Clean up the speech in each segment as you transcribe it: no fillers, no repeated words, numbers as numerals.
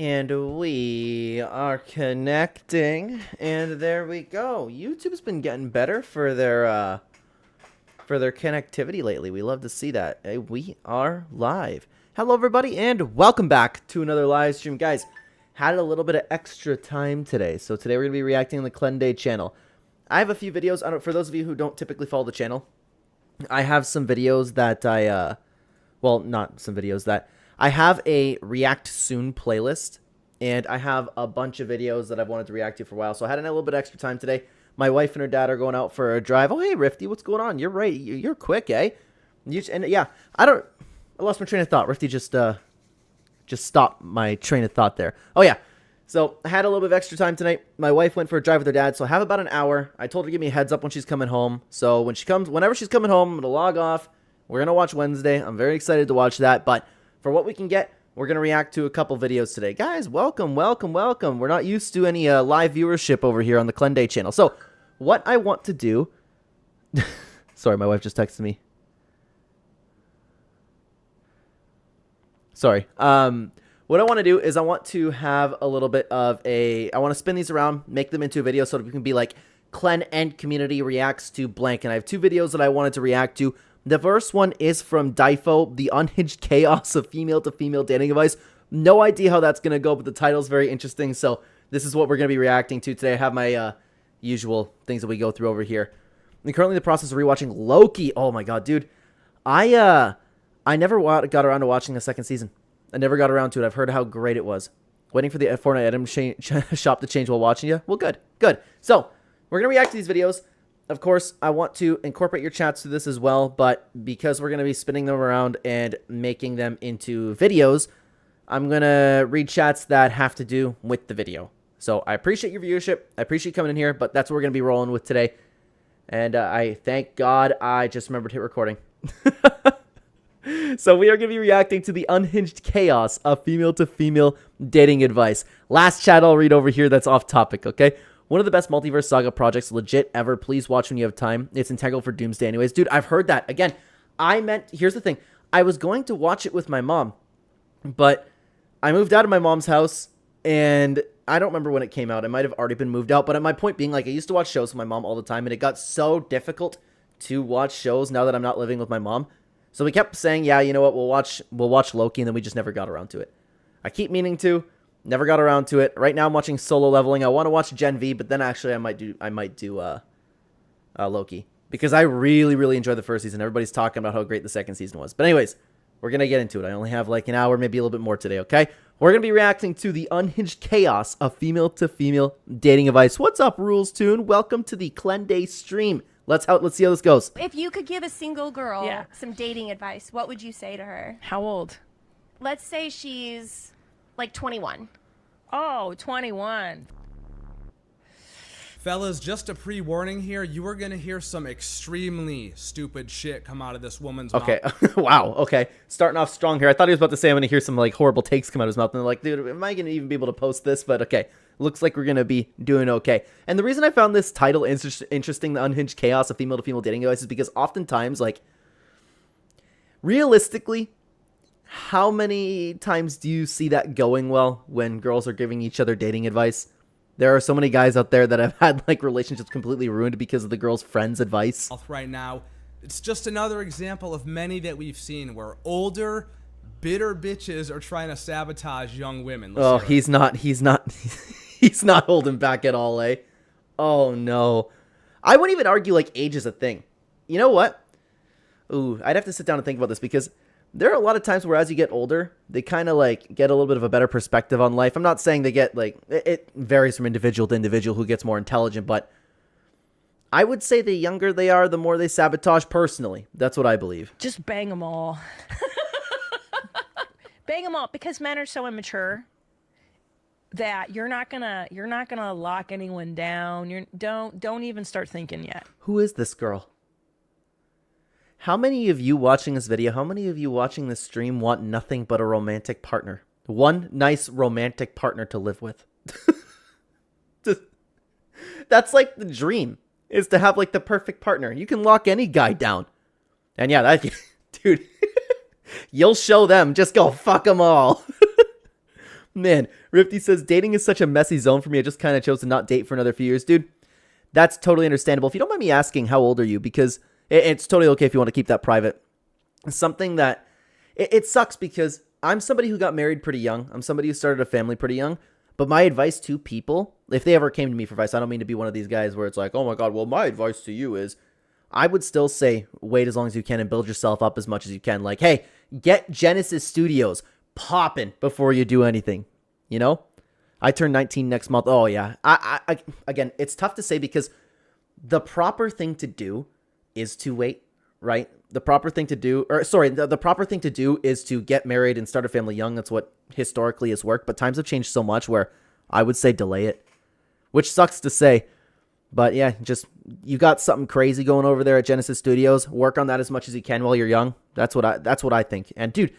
And we are connecting, and there we go. YouTube's been getting better for their connectivity lately. We love to see that. Hey, we are live. Hello, everybody, and welcome back to another live stream. Guys, had a little bit of extra time today, so today we're going to be reacting to the Clenday Channel. I have a few videos. For those of you who don't typically follow the channel, I have some videos that well, not some videos that... I have a React Soon playlist, and I have a bunch of videos that I've wanted to react to for a while, so I had a little bit of extra time today. My wife and her dad are going out for a drive. Oh, hey, Rifty, what's going on? You're right. You're quick, eh? And yeah, I lost my train of thought. Rifty just stopped my train of thought there. Oh, yeah. So I had a little bit of extra time tonight. My wife went for a drive with her dad, so I have about an hour. I told her to give me a heads up when she's coming home. So whenever she's coming home, I'm going to log off. We're going to watch Wednesday. I'm very excited to watch that, but for what we can get, we're going to react to a couple videos today. Guys, welcome, welcome, welcome. We're not used to any live viewership over here on the Clenday channel. So, what I want to do... Sorry, my wife just texted me. Sorry. What I want to do is I want to have a little bit of I want to spin these around, make them into a video so that we can be like, Clen and community reacts to blank. And I have two videos that I wanted to react to. The first one is from Difo, the unhinged chaos of female-to-female dating device. No idea how that's going to go, but the title's very interesting, so this is what we're going to be reacting to today. I have my usual things that we go through over here. I'm currently in the process of rewatching Loki. Oh my god, dude. I never got around to watching the second season. I never got around to it. I've heard how great it was. Waiting for the Fortnite item shop to change while watching you. Well, good. Good. So, we're going to react to these videos. Of course, I want to incorporate your chats to this as well, but because we're going to be spinning them around and making them into videos, I'm going to read chats that have to do with the video. So I appreciate your viewership. I appreciate you coming in here, but that's what we're going to be rolling with today. And I thank God I just remembered to hit recording. So we are going to be reacting to the unhinged chaos of female-to-female dating advice. Last chat I'll read over here that's off topic, okay? One of the best multiverse saga projects legit ever. Please watch when you have time. It's integral for Doomsday anyways. Dude, I've heard that. Again, here's the thing. I was going to watch it with my mom, but I moved out of my mom's house, and I don't remember when it came out. It might have already been moved out, but my point being, like, I used to watch shows with my mom all the time, and it got so difficult to watch shows now that I'm not living with my mom. So we kept saying, yeah, you know what, we'll watch Loki, and then we just never got around to it. I keep meaning to. Never got around to it. Right now I'm watching Solo Leveling. I want to watch Gen V, but then actually I might do Loki. Because I really, really enjoyed the first season. Everybody's talking about how great the second season was. But anyways, we're going to get into it. I only have like an hour, maybe a little bit more today, okay? We're going to be reacting to the unhinged chaos of female-to-female dating advice. What's up, Rules Tune? Welcome to the Clenday stream. Let's see how this goes. If you could give a single girl some dating advice, what would you say to her? How old? Let's say she's like 21. Oh, 21. Fellas, just a pre-warning here. You are going to hear some extremely stupid shit come out of this woman's mouth. Okay. Wow. Okay. Starting off strong here. I thought he was about to say I'm going to hear some like horrible takes come out of his mouth. And they're like, dude, am I going to even be able to post this? But okay. Looks like we're going to be doing okay. And the reason I found this title interesting, the unhinged chaos of female-to-female dating advice, is because oftentimes, like, realistically, how many times do you see that going well when girls are giving each other dating advice? There are so many guys out there that have had like relationships completely ruined because of the girl's friend's advice. Right now, it's just another example of many that we've seen where older, bitter bitches are trying to sabotage young women. He's not holding back at all, eh? Oh no. I wouldn't even argue like age is a thing. You know what? Ooh, I'd have to sit down and think about this because there are a lot of times where as you get older, they kind of like get a little bit of a better perspective on life. I'm not saying they get like, it varies from individual to individual who gets more intelligent, but I would say the younger they are, the more they sabotage personally. That's what I believe. Just bang them all. Bang them all, because men are so immature that you're not gonna lock anyone down. Don't even start thinking yet. Who is this girl? How many of you watching this video, how many of you watching this stream want nothing but a romantic partner? One nice romantic partner to live with. That's like the dream, is to have like the perfect partner. You can lock any guy down. And yeah, dude, you'll show them. Just go fuck them all. Man, Rifty says, dating is such a messy zone for me. I just kind of chose to not date for another few years. Dude, that's totally understandable. If you don't mind me asking, how old are you? Because it's totally okay if you want to keep that private. It's something that, it sucks because I'm somebody who got married pretty young. I'm somebody who started a family pretty young. But my advice to people, if they ever came to me for advice, I don't mean to be one of these guys where it's like, oh my God, well, my advice to you is, I would still say wait as long as you can and build yourself up as much as you can. Like, hey, get Genesis Studios popping before you do anything. You know, I turn 19 next month. Oh yeah. I again, it's tough to say because the proper thing to do is to wait, right? The proper thing to do, the proper thing to do is to get married and start a family young. That's what historically has worked. But times have changed so much where I would say delay it, which sucks to say. But yeah, just you got something crazy going over there at Genesis Studios. Work on that as much as you can while you're young. That's what I think. And dude,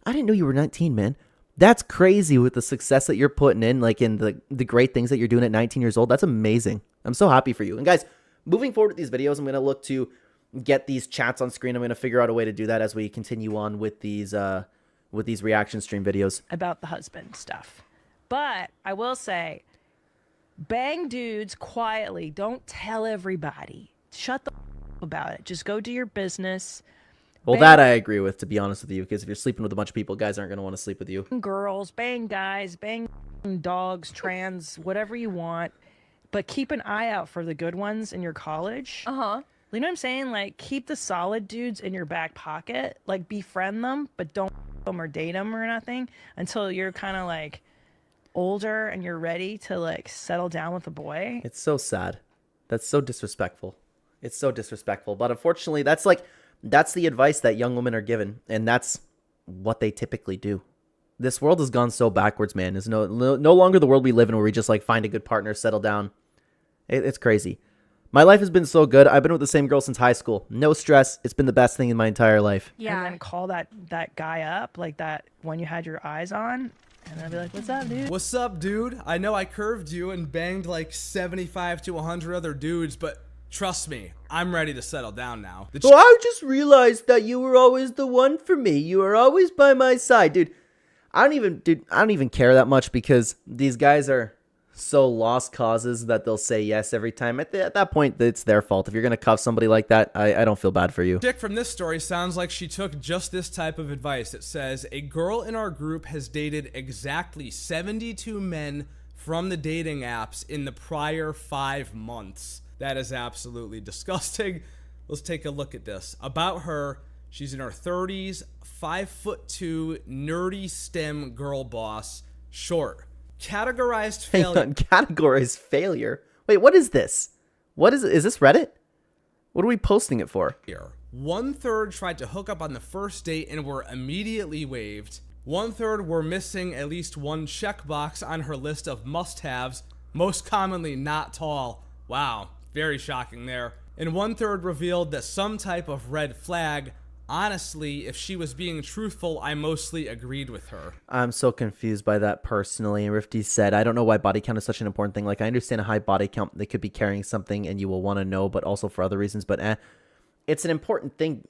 I didn't know you were 19, man. That's crazy with the success that you're putting in, like in the great things that you're doing at 19 years old. That's amazing. I'm so happy for you. And guys, moving forward with these videos, I'm going to look to get these chats on screen. I'm going to figure out a way to do that as we continue on with these reaction stream videos. About the husband stuff. But I will say, bang dudes quietly. Don't tell everybody. Shut the about it. Just go do your business. Well, that I agree with, to be honest with you, because if you're sleeping with a bunch of people, guys aren't going to want to sleep with you. Girls, bang guys, bang dogs, trans, whatever you want. But keep an eye out for the good ones in your college. Uh-huh. You know what I'm saying? Like, keep the solid dudes in your back pocket. Like, befriend them, but don't them or date them or nothing until you're kind of like older and you're ready to like settle down with a boy. It's so sad. That's so disrespectful. It's so disrespectful. But unfortunately, that's the advice that young women are given, and that's what they typically do. This world has gone so backwards, man. It's no longer the world we live in where we just like find a good partner, settle down. It's crazy. My life has been so good. I've been with the same girl since high school. No stress. It's been the best thing in my entire life. Yeah. And then call that guy up, like that one you had your eyes on, and then be like, what's up, dude? What's up, dude? I know I curved you and banged like 75 to 100 other dudes, but trust me, I'm ready to settle down now. Well, I just realized that you were always the one for me. You were always by my side, dude. I don't even care that much because these guys are so lost causes that they'll say yes every time. At that point, it's their fault. If you're going to cuff somebody like that, I don't feel bad for you. Chick from this story sounds like she took just this type of advice. It says, a girl in our group has dated exactly 72 men from the dating apps in the prior 5 months. That is absolutely disgusting. Let's take a look at this. About her, she's in her 30s, 5'2", nerdy STEM girl boss, short. Categorized failure. Hang on, categorized failure? Wait, what is this? What is this Reddit? What are we posting it for? 1/3 tried to hook up on the first date and were immediately waived. 1/3 were missing at least one checkbox on her list of must-haves, most commonly not tall. Wow, very shocking there. And 1/3 revealed that some type of red flag. Honestly, if she was being truthful, I mostly agreed with her. I'm so confused by that personally. And Rifty said, I don't know why body count is such an important thing. Like, I understand a high body count, they could be carrying something and you will want to know, but also for other reasons. But it's an important thing.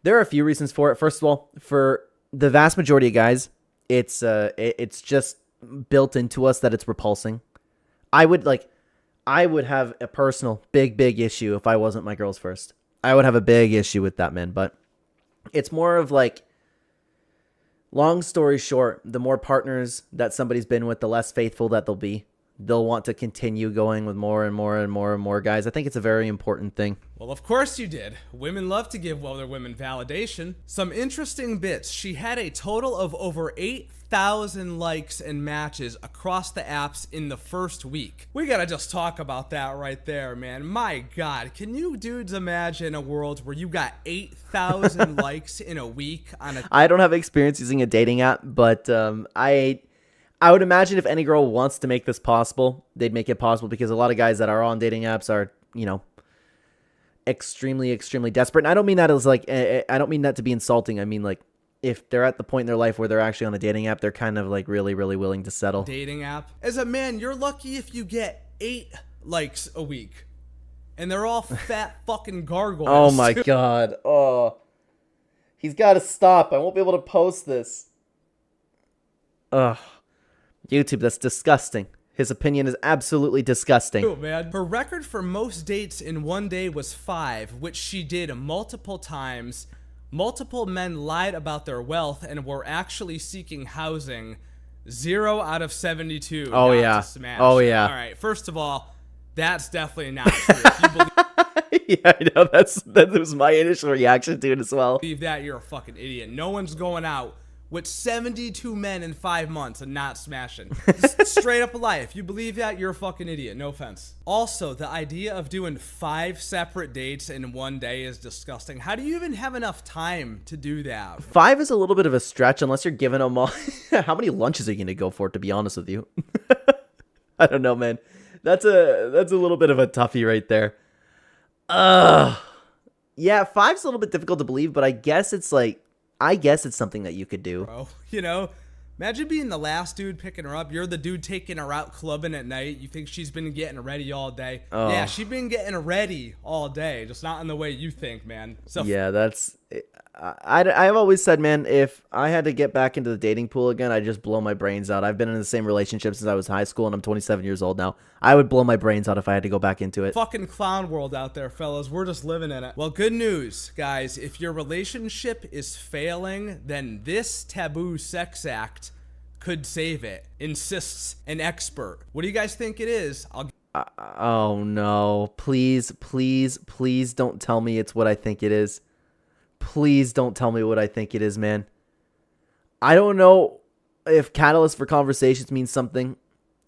There are a few reasons for it. First of all, for the vast majority of guys, it's just built into us that it's repulsing. I would have a personal big issue if I wasn't my girl's first. I would have a big issue with that, man. But it's more of like, long story short, the more partners that somebody's been with, the less faithful that they'll be. They'll want to continue going with more and more and more and more guys. I think it's a very important thing. Well, of course you did. Women love to give other women validation. Some interesting bits. She had a total of over 8,000 likes and matches across the apps in the first week. We gotta just talk about that right there, man. My God, can you dudes imagine a world where you got 8,000 likes in a week on a... I don't have experience using a dating app, but I would imagine if any girl wants to make this possible, they'd make it possible because a lot of guys that are on dating apps are, you know, extremely desperate. And I don't mean that as like, I don't mean that to be insulting. I mean, like, if they're at the point in their life where they're actually on a dating app, they're kind of like really willing to settle. Dating app. As a man, you're lucky if you get 8 likes a week. And they're all fat fucking gargoyles. Oh my God. Oh, he's got to stop. I won't be able to post this. Ugh. YouTube, that's disgusting. His opinion is absolutely disgusting. Oh, man. Her record for most dates in one day was 5, which she did multiple times. Multiple men lied about their wealth and were actually seeking housing. 0 out of 72. Oh, yeah. Oh, yeah. All right. First of all, that's definitely not true. If you believe Yeah, I know. That was my initial reaction to it as well. that, you're a fucking idiot. No one's going out with 72 men in 5 months and not smashing. Just straight up a lie. If you believe that, you're a fucking idiot. No offense. Also, the idea of doing 5 separate dates in one day is disgusting. How do you even have enough time to do that? 5 is a little bit of a stretch unless you're giving them all. How many lunches are you going to go for, to be honest with you? I don't know, man. That's a little bit of a toughie right there. Yeah, 5's a little bit difficult to believe, but I guess it's something that you could do. Bro, you know, imagine being the last dude picking her up. You're the dude taking her out clubbing at night. You think she's been getting ready all day. Oh. Yeah, she's been getting ready all day, just not in the way you think, man. So Yeah, that's... I've always said, man, if I had to get back into the dating pool again, I'd just blow my brains out. I've been in the same relationship since I was high school, and I'm 27 years old now. I would blow my brains out if I had to go back into it. fucking clown world out there, fellas. We're just living in it. Well, good news, guys. If your relationship is failing, then this taboo sex act could save it, insists an expert. What do you guys think it is? Oh, no. Please, please, please don't tell me it's what I think it is. Please don't tell me what I think it is, man. I don't know if catalyst for conversations means something.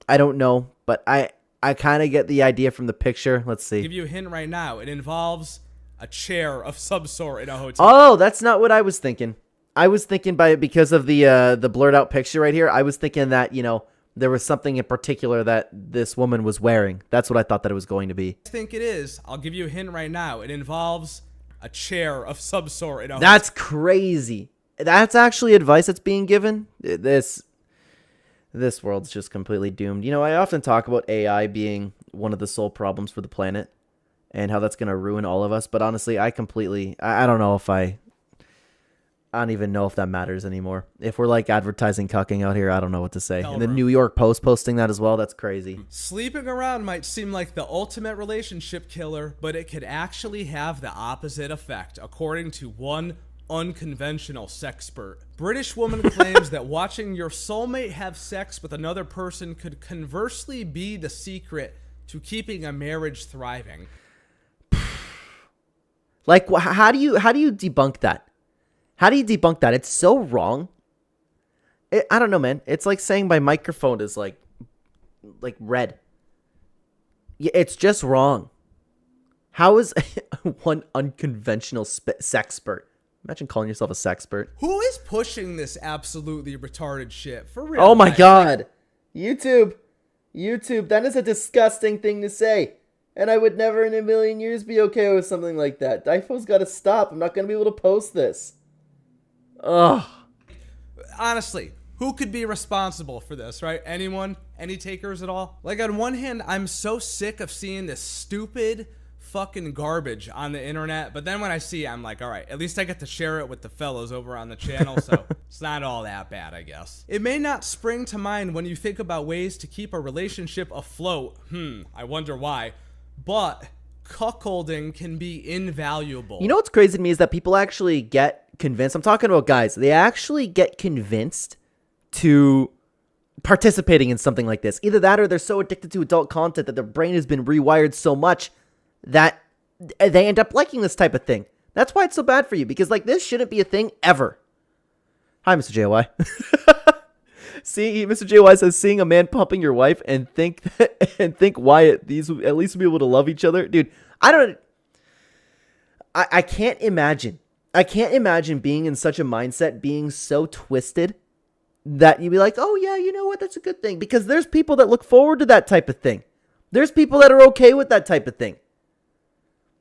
I don't know, but I kind of get the idea from the picture. Let's see. I'll give you a hint right now. It involves a chair of some sort in a hotel. Oh, that's not what I was thinking. I was thinking because of the blurred out picture right here. I was thinking that, you know, there was something in particular that this woman was wearing. That's what I thought that it was going to be. I think it is. I'll give you a hint right now. It involves a chair of some sort in a That's crazy. That's actually advice that's being given. This world's just completely doomed. You know, I often talk about AI being one of the sole problems for the planet and how that's going to ruin all of us. But honestly, I don't know if I don't even know if that matters anymore. If we're like advertising cucking out here, I don't know what to say. And the New York Post posting that as well, that's crazy. Sleeping around might seem like the ultimate relationship killer, but it could actually have the opposite effect, according to one unconventional sexpert. British woman claims that watching your soulmate have sex with another person could conversely be the secret to keeping a marriage thriving. Like, how do you debunk that? How do you debunk that? It's so wrong. I don't know, man. It's like saying my microphone is like red. It's just wrong. How is one unconventional sexpert? Imagine calling yourself a sexpert. Who is pushing this absolutely retarded shit? For real. Oh my God. YouTube, that is a disgusting thing to say. And I would never in a million years be okay with something like that. Difo's got to stop. I'm not going to be able to post this. Ugh. Honestly, who could be responsible for this, right? Anyone? Any takers at all? Like, on one hand, I'm so sick of seeing this stupid fucking garbage on the internet, but then when I see it, I'm like, all right, at least I get to share it with the fellows over on the channel, so it's not all that bad, I guess. It may not spring to mind when you think about ways to keep a relationship afloat. I wonder why. But cuckolding can be invaluable. You know what's crazy to me is that people actually get convinced. I'm talking about guys. They actually get convinced to participating in something like this. Either that or they're so addicted to adult content that their brain has been rewired so much that they end up liking this type of thing. That's why it's so bad for you, because like this shouldn't be a thing ever. Hi, Mr. JY. See, Mr. JY says, seeing a man pumping your wife and think Wyatt, these at least will be able to love each other. Dude, I can't imagine. I can't imagine being in such a mindset, being so twisted that you'd be like, oh yeah, you know what? That's a good thing. Because there's people that look forward to that type of thing. There's people that are okay with that type of thing.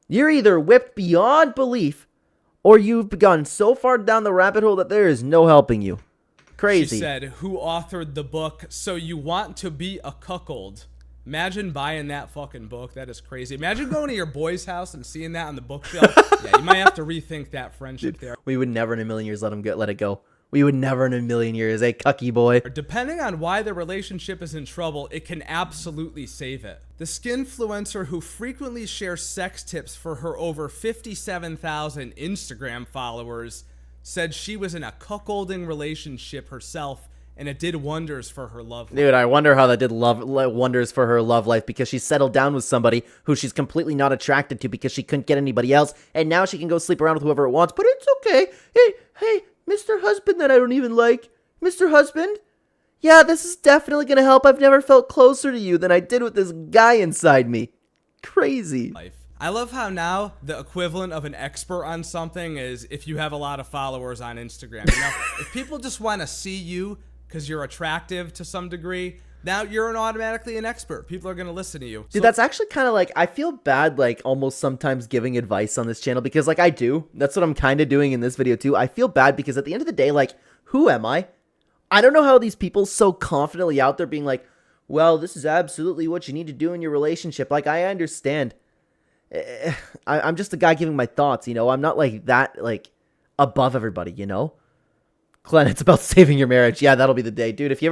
You're either whipped beyond belief or you've gone so far down the rabbit hole that there is no helping you. Crazy. She said, who authored the book, So You Want to Be a Cuckold? Imagine buying that fucking book. That is crazy. Imagine going to your boy's house and seeing that on the bookshelf. Yeah, you might have to rethink that friendship there. We would never in a million years let it go. We would never in a million years, cucky boy. Depending on why the relationship is in trouble, it can absolutely save it. The skinfluencer who frequently shares sex tips for her over 57,000 Instagram followers said she was in a cuckolding relationship herself, and it did wonders for her love life. Dude, I wonder how that did wonders for her love life, because she settled down with somebody who she's completely not attracted to because she couldn't get anybody else, and now she can go sleep around with whoever it wants, but it's okay. Hey, Mr. Husband that I don't even like. Mr. Husband? Yeah, this is definitely gonna help. I've never felt closer to you than I did with this guy inside me. Crazy. I love how now the equivalent of an expert on something is if you have a lot of followers on Instagram. You know, if people just want to see you because you're attractive to some degree, now you're automatically an expert. People are going to listen to you. Dude, that's actually kind of like, I feel bad, like, almost sometimes giving advice on this channel, because, like, I do. That's what I'm kind of doing in this video, too. I feel bad because at the end of the day, like, who am I? I don't know how these people so confidently out there being like, well, this is absolutely what you need to do in your relationship. Like, I understand. I'm just a guy giving my thoughts, you know? I'm not, like, that, like, above everybody, you know? Clen, it's about saving your marriage. Yeah, that'll be the day. Dude, if you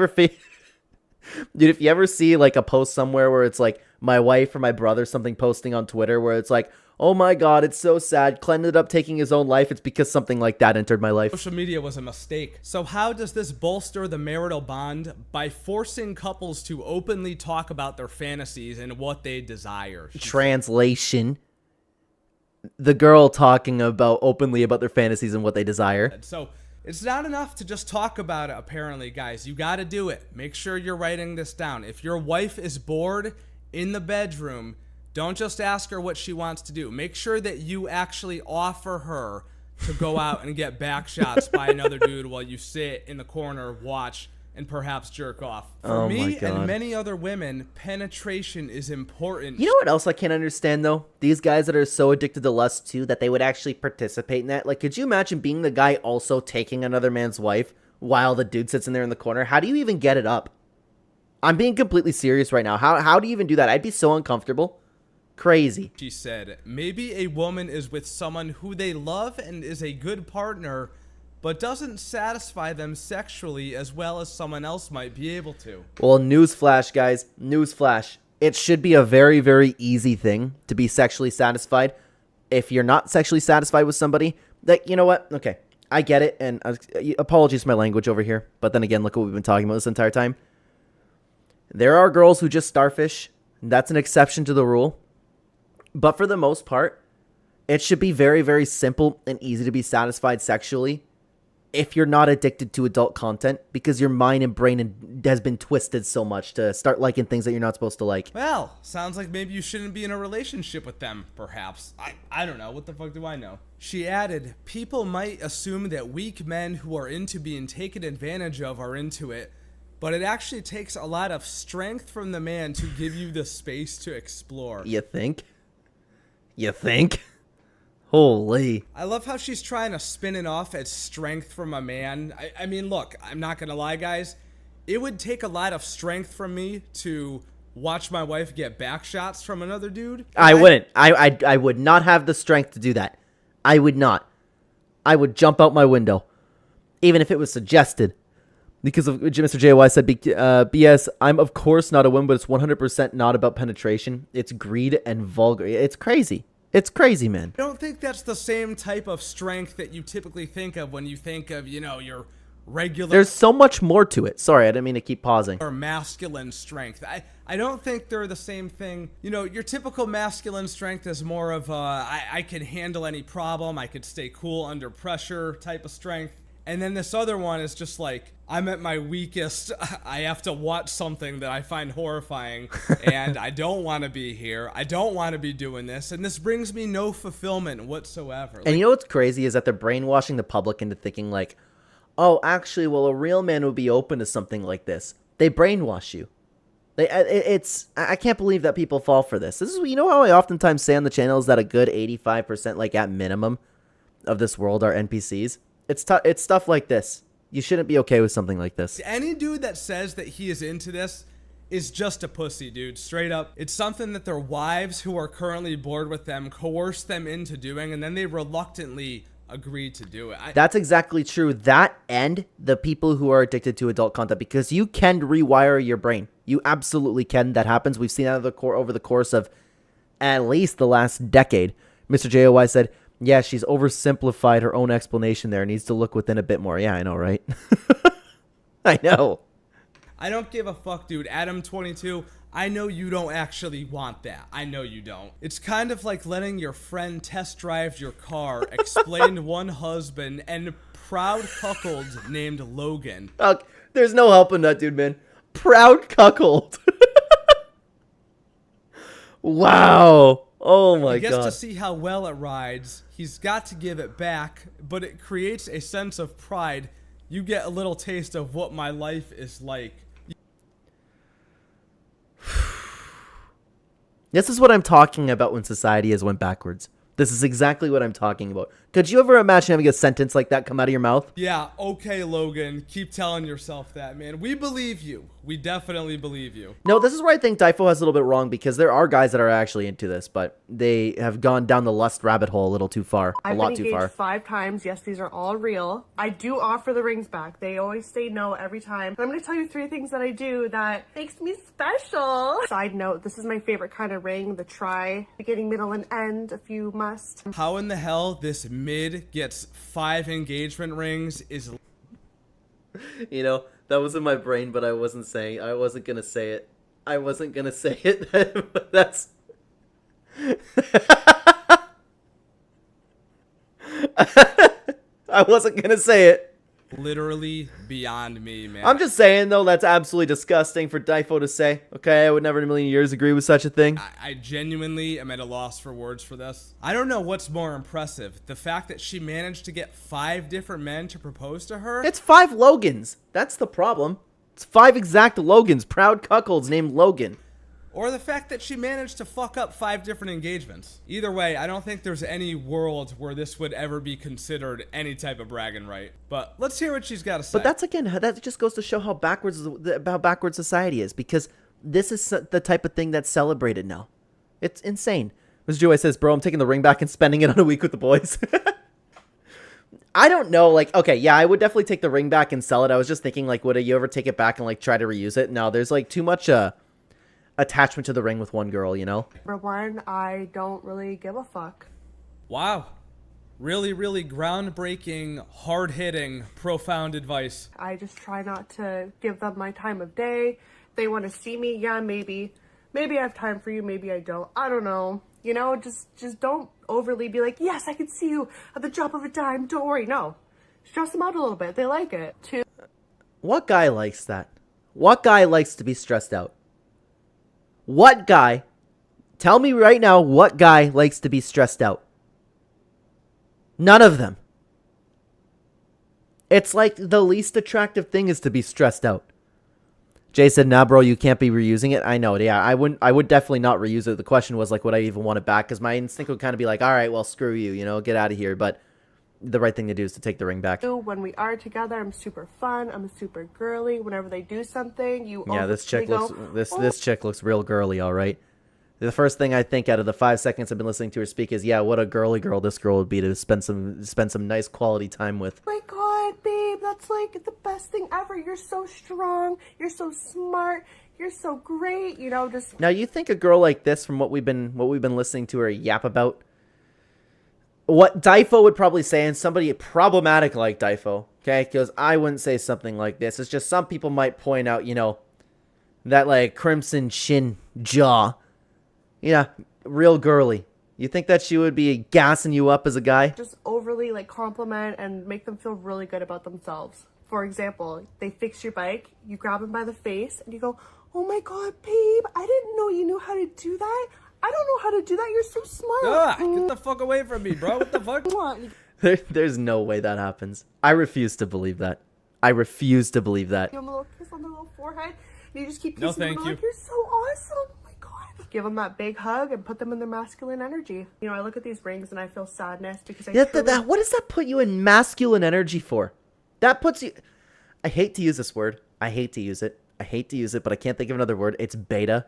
ever see, like, a post somewhere where it's, like, my wife or my brother something posting on Twitter where it's like, oh my god, it's so sad, Clen ended up taking his own life, it's because something like that entered my life. Social media was a mistake. So how does this bolster the marital bond? By forcing couples to openly talk about their fantasies and what they desire. Translation: the girl talking openly about their fantasies and what they desire. So it's not enough to just talk about it, apparently, guys. You got to do it. Make sure you're writing this down. If your wife is bored in the bedroom, don't just ask her what she wants to do. Make sure that you actually offer her to go out and get back shots by another dude while you sit in the corner, watch, and perhaps jerk off. For me and many other women, penetration is important. You know what else I can't understand, though? These guys that are so addicted to lust, too, that they would actually participate in that. Like, could you imagine being the guy also taking another man's wife while the dude sits in there in the corner? How do you even get it up? I'm being completely serious right now. How do you even do that? I'd be so uncomfortable. Crazy. She said, maybe a woman is with someone who they love and is a good partner, but doesn't satisfy them sexually as well as someone else might be able to. Well, newsflash, guys. Newsflash. It should be a very, very easy thing to be sexually satisfied. If you're not sexually satisfied with somebody, that, you know what? Okay, I get it, and apologies for my language over here, but then again, look what we've been talking about this entire time. There are girls who just starfish. That's an exception to the rule. But for the most part, it should be very, very simple and easy to be satisfied sexually if you're not addicted to adult content, because your mind and brain has been twisted so much to start liking things that you're not supposed to like. Well, sounds like maybe you shouldn't be in a relationship with them, perhaps. I don't know. What the fuck do I know? She added, people might assume that weak men who are into being taken advantage of are into it, but it actually takes a lot of strength from the man to give you the space to explore. You think? You think? Holy. I love how she's trying to spin it off as strength from a man. I mean, look, I'm not going to lie, guys. It would take a lot of strength from me to watch my wife get back shots from another dude. I wouldn't. I would not have the strength to do that. I would not. I would jump out my window, even if it was suggested. Because of Mr. JY said, BS, I'm of course not a woman, but it's 100% not about penetration. It's greed and vulgar. It's crazy. It's crazy, man. I don't think that's the same type of strength that you typically think of when you think of, you know, your regular... There's so much more to it. Sorry, I didn't mean to keep pausing. Or masculine strength. I don't think they're the same thing. You know, your typical masculine strength is more of I can handle any problem, I could stay cool under pressure type of strength. And then this other one is just like, I'm at my weakest, I have to watch something that I find horrifying, and I don't want to be here, I don't want to be doing this, and this brings me no fulfillment whatsoever. And you know what's crazy is that they're brainwashing the public into thinking like, oh, actually, well, a real man would be open to something like this. They brainwash you. I can't believe that people fall for this. This is, you know how I oftentimes say on the channel is that a good 85%, like at minimum, of this world are NPCs. It's stuff like this. You shouldn't be okay with something like this. Any dude that says that he is into this is just a pussy, dude. Straight up. It's something that their wives who are currently bored with them coerce them into doing, and then they reluctantly agree to do it. That's exactly true. That and the people who are addicted to adult content, because you can rewire your brain. You absolutely can. That happens. We've seen that over the course of at least the last decade. Mr. JOY said, yeah, she's oversimplified her own explanation there. Needs to look within a bit more. Yeah, I know, right? I know. I don't give a fuck, dude. Adam22, I know you don't actually want that. I know you don't. It's kind of like letting your friend test drive your car, explained one husband, and proud cuckold named Logan. There's no helping that dude, man. Proud cuckold. Wow. Oh my god. He gets to see how well it rides. He's got to give it back, but it creates a sense of pride. You get a little taste of what my life is like. This is what I'm talking about when society has went backwards. This is exactly what I'm talking about. Could you ever imagine having a sentence like that come out of your mouth? Yeah, okay, Logan. Keep telling yourself that, man. We believe you. We definitely believe you. No, this is where I think Difo has a little bit wrong, because there are guys that are actually into this, but they have gone down the lust rabbit hole a little too far. A lot too far. I've been engaged 5 times. Yes, these are all real. I do offer the rings back. They always say no every time. But I'm going to tell you 3 things that I do that makes me special. Side note, this is my favorite kind of ring, the tri. Beginning, middle, and end, if you must. How in the hell this mid gets 5 engagement rings is... You know, that was in my brain, but I wasn't gonna say it. I wasn't gonna say it. That's... I wasn't gonna say it. Literally beyond me, man. I'm just saying, though, that's absolutely disgusting for Difo to say. Okay, I would never in a million years agree with such a thing. I genuinely am at a loss for words for this. I don't know what's more impressive. The fact that she managed to get 5 different men to propose to her? It's 5 Logans. That's the problem. It's 5 exact Logans, proud cuckolds named Logan. Or the fact that she managed to fuck up 5 different engagements. Either way, I don't think there's any world where this would ever be considered any type of bragging right. But let's hear what she's got to say. But that's, again, that just goes to show how backwards society is, because this is the type of thing that's celebrated now. It's insane. Mr. Joy says, bro, I'm taking the ring back and spending it on a week with the boys. I don't know, like, okay, yeah, I would definitely take the ring back and sell it. I was just thinking, like, would you ever take it back and, like, try to reuse it? No, there's, like, too much, attachment to the ring with one girl, you know? Number 1, I don't really give a fuck. Wow. Really, really groundbreaking, hard-hitting, profound advice. I just try not to give them my time of day. They want to see me, yeah, maybe. Maybe I have time for you, maybe I don't. I don't know. You know, just don't overly be like, yes, I can see you at the drop of a dime. Don't worry. No. Stress them out a little bit. They like it. 2. What guy likes that? What guy likes to be stressed out? What guy, tell me right now, what guy likes to be stressed out? None of them. It's like the least attractive thing is to be stressed out. Jay said, nah, bro, you can't be reusing it. I know, yeah, I would definitely not reuse it. The question was, like, would I even want it back? Because my instinct would kind of be like, all right, well, screw you, you know, get out of here. But the right thing to do is to take the ring back. When we are together, I'm super fun. I'm super girly. Whenever they do something, this chick looks real girly, all right. The first thing I think out of the 5 seconds I've been listening to her speak is, yeah, what a girly girl this girl would be to spend some nice quality time with. Oh my god, babe, that's like the best thing ever. You're so strong. You're so smart. You're so great. You know, just now. You think a girl like this, from what we've been listening to her yap about, what Difo would probably say, and somebody problematic like Difo, okay? Because I wouldn't say something like this. It's just some people might point out, you know, that, like, crimson chin jaw. Yeah, real girly. You think that she would be gassing you up as a guy? Just overly, like, compliment and make them feel really good about themselves. For example, they fix your bike, you grab them by the face, and you go, oh my god, babe, I didn't know you knew how to do that. I don't know how to do that. You're so smart. Get the fuck away from me, bro. What the fuck? There's no way that happens. I refuse to believe that. I refuse to believe that. Give them a little kiss on the little forehead. And you just keep no, kissing thank them. you. Like, you're so awesome. Oh my god. Give them that big hug and put them in their masculine energy. You know, I look at these rings and I feel sadness because what does that put you in masculine energy for? That puts you... I hate to use this word. I hate to use it, but I can't think of another word. It's beta.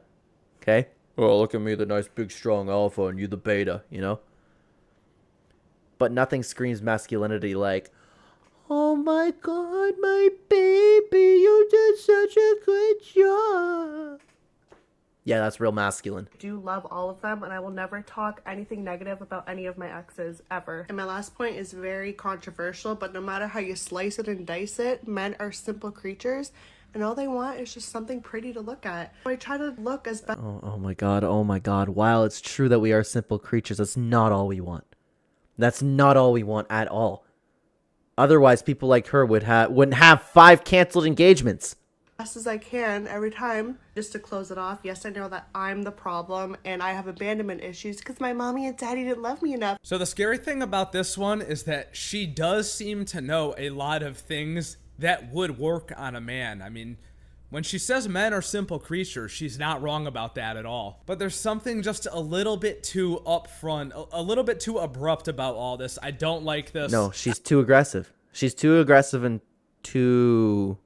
Okay? Oh, look at me, the nice big strong alpha, and you the beta, you know? but nothing screams masculinity like, "Oh my God, my baby, you did such a good job." Yeah, that's real masculine. I do love all of them, and I will never talk anything negative about any of my exes ever. And my last point is very controversial, but no matter how you slice it and dice it, men are simple creatures, and all they want is just something pretty to look at. I try to look as best. Oh my God, oh my God. While it's true that we are simple creatures, that's not all we want. That's not all we want at all. Otherwise, people like her wouldn't have 5 canceled engagements. Best as I can every time. Just to close it off, yes, I know that I'm the problem and I have abandonment issues because my mommy and daddy didn't love me enough. So the scary thing about this one is that she does seem to know a lot of things that would work on a man. I mean, when she says men are simple creatures, she's not wrong about that at all. But there's something just a little bit too upfront, a little bit too abrupt about all this. I don't like this. No, she's too aggressive. She's too aggressive and too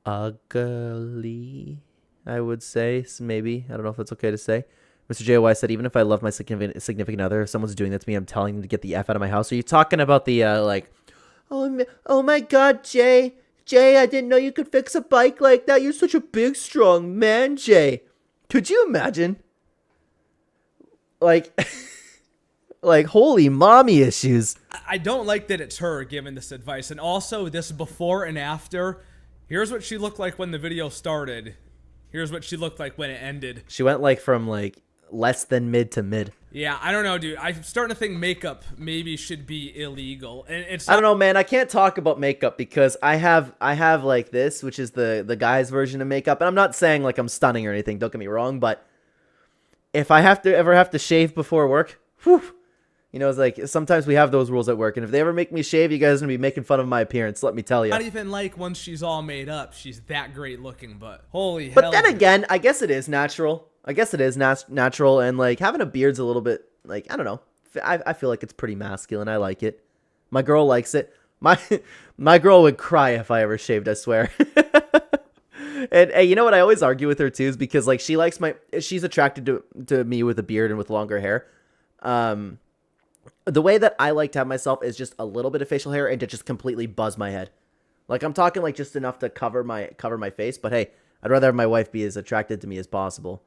ugly, I would say. Maybe. I don't know if that's okay to say. Mr. JY said, even if I love my significant other, if someone's doing that to me, I'm telling them to get the F out of my house. Are you talking about the, oh my God, Jay, I didn't know you could fix a bike like that. You're such a big, strong man, Jay. Could you imagine? Like, like, holy mommy issues. I don't like that it's her giving this advice. And also this before and after. Here's what she looked like when the video started. Here's what she looked like when it ended. She went like from like less than mid to mid. Yeah, I don't know, dude. I'm starting to think makeup maybe should be illegal. And it's I don't know, man. I can't talk about makeup because I have like this, which is the guy's version of makeup. And I'm not saying like I'm stunning or anything. Don't get me wrong, but if I ever have to shave before work, whew, you know, it's like sometimes we have those rules at work, and if they ever make me shave, you guys are gonna be making fun of my appearance. Let me tell you. Not even like once she's all made up, she's that great looking. But holy hell. But then again, I guess it is natural. Natural, and like having a beard's a little bit like, I don't know. I feel like it's pretty masculine. I like it. My girl likes it. My girl would cry if I ever shaved, I swear. And you know what I always argue with her too is because like she's attracted to me with a beard and with longer hair. The way that I like to have myself is just a little bit of facial hair and to just completely buzz my head. Like I'm talking like just enough to cover my face, but hey, I'd rather have my wife be as attracted to me as possible.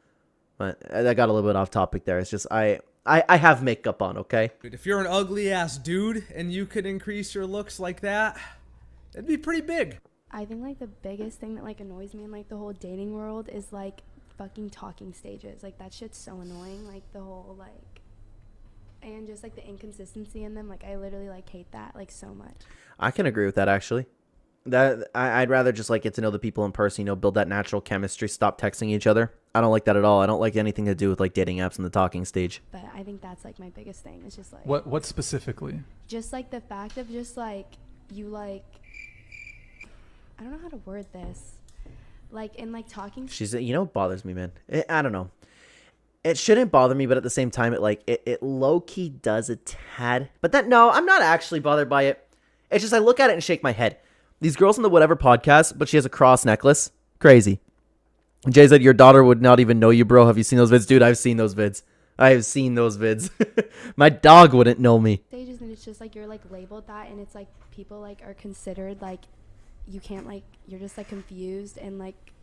But I got a little bit off topic there. It's just I have makeup on, okay? If you're an ugly ass dude and you could increase your looks like that, it'd be pretty big. I think like the biggest thing that like annoys me in like the whole dating world is like fucking talking stages. Like that shit's so annoying. Like the whole like, and just like the inconsistency in them. Like I literally like hate that like so much. I can agree with that actually. That I'd rather just like get to know the people in person, you know, build that natural chemistry, stop texting each other. I don't like that at all. I don't like anything to do with like dating apps and the talking stage. But I think that's like my biggest thing. It's just like what specifically? Just like the fact of just like you like, I don't know how to word this. Like in like talking. You know what bothers me, man? I don't know. It shouldn't bother me, but at the same time, it low key does a tad. But that no, I'm not actually bothered by it. It's just I look at it and shake my head. These girls on the whatever podcast, but she has a cross necklace. Crazy. Jay said, your daughter would not even know you, bro. Have you seen those vids? Dude, I've seen those vids. I have seen those vids. My dog wouldn't know me. Stages, and it's just like you're like labeled that, and it's like people like are considered like you can't like, you're just like confused, and like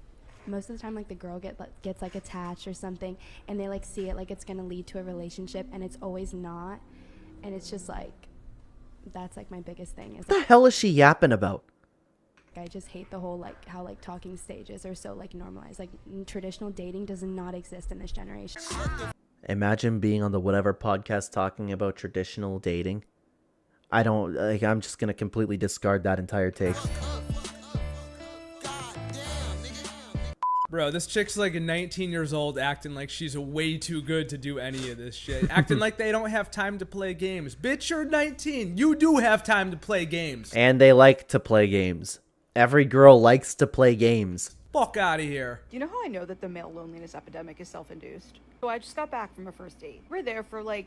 most of the time like the girl gets like attached or something, and they like see it like it's gonna lead to a relationship, and it's always not, and it's just like that's like my biggest thing is what the hell is she yapping about? I just hate the whole like how like talking stages are so like normalized. Like traditional dating does not exist in this generation. Imagine being on the whatever podcast talking about traditional dating. I'm just gonna completely discard that entire take. Bro, this chick's like 19 years old acting like she's way too good to do any of this shit. Acting like they don't have time to play games. Bitch, you're 19. You do have time to play games. And they like to play games. Every girl likes to play games. Fuck out of here. Do you know how I know that the male loneliness epidemic is self-induced? So I just got back from a first date. We're there for like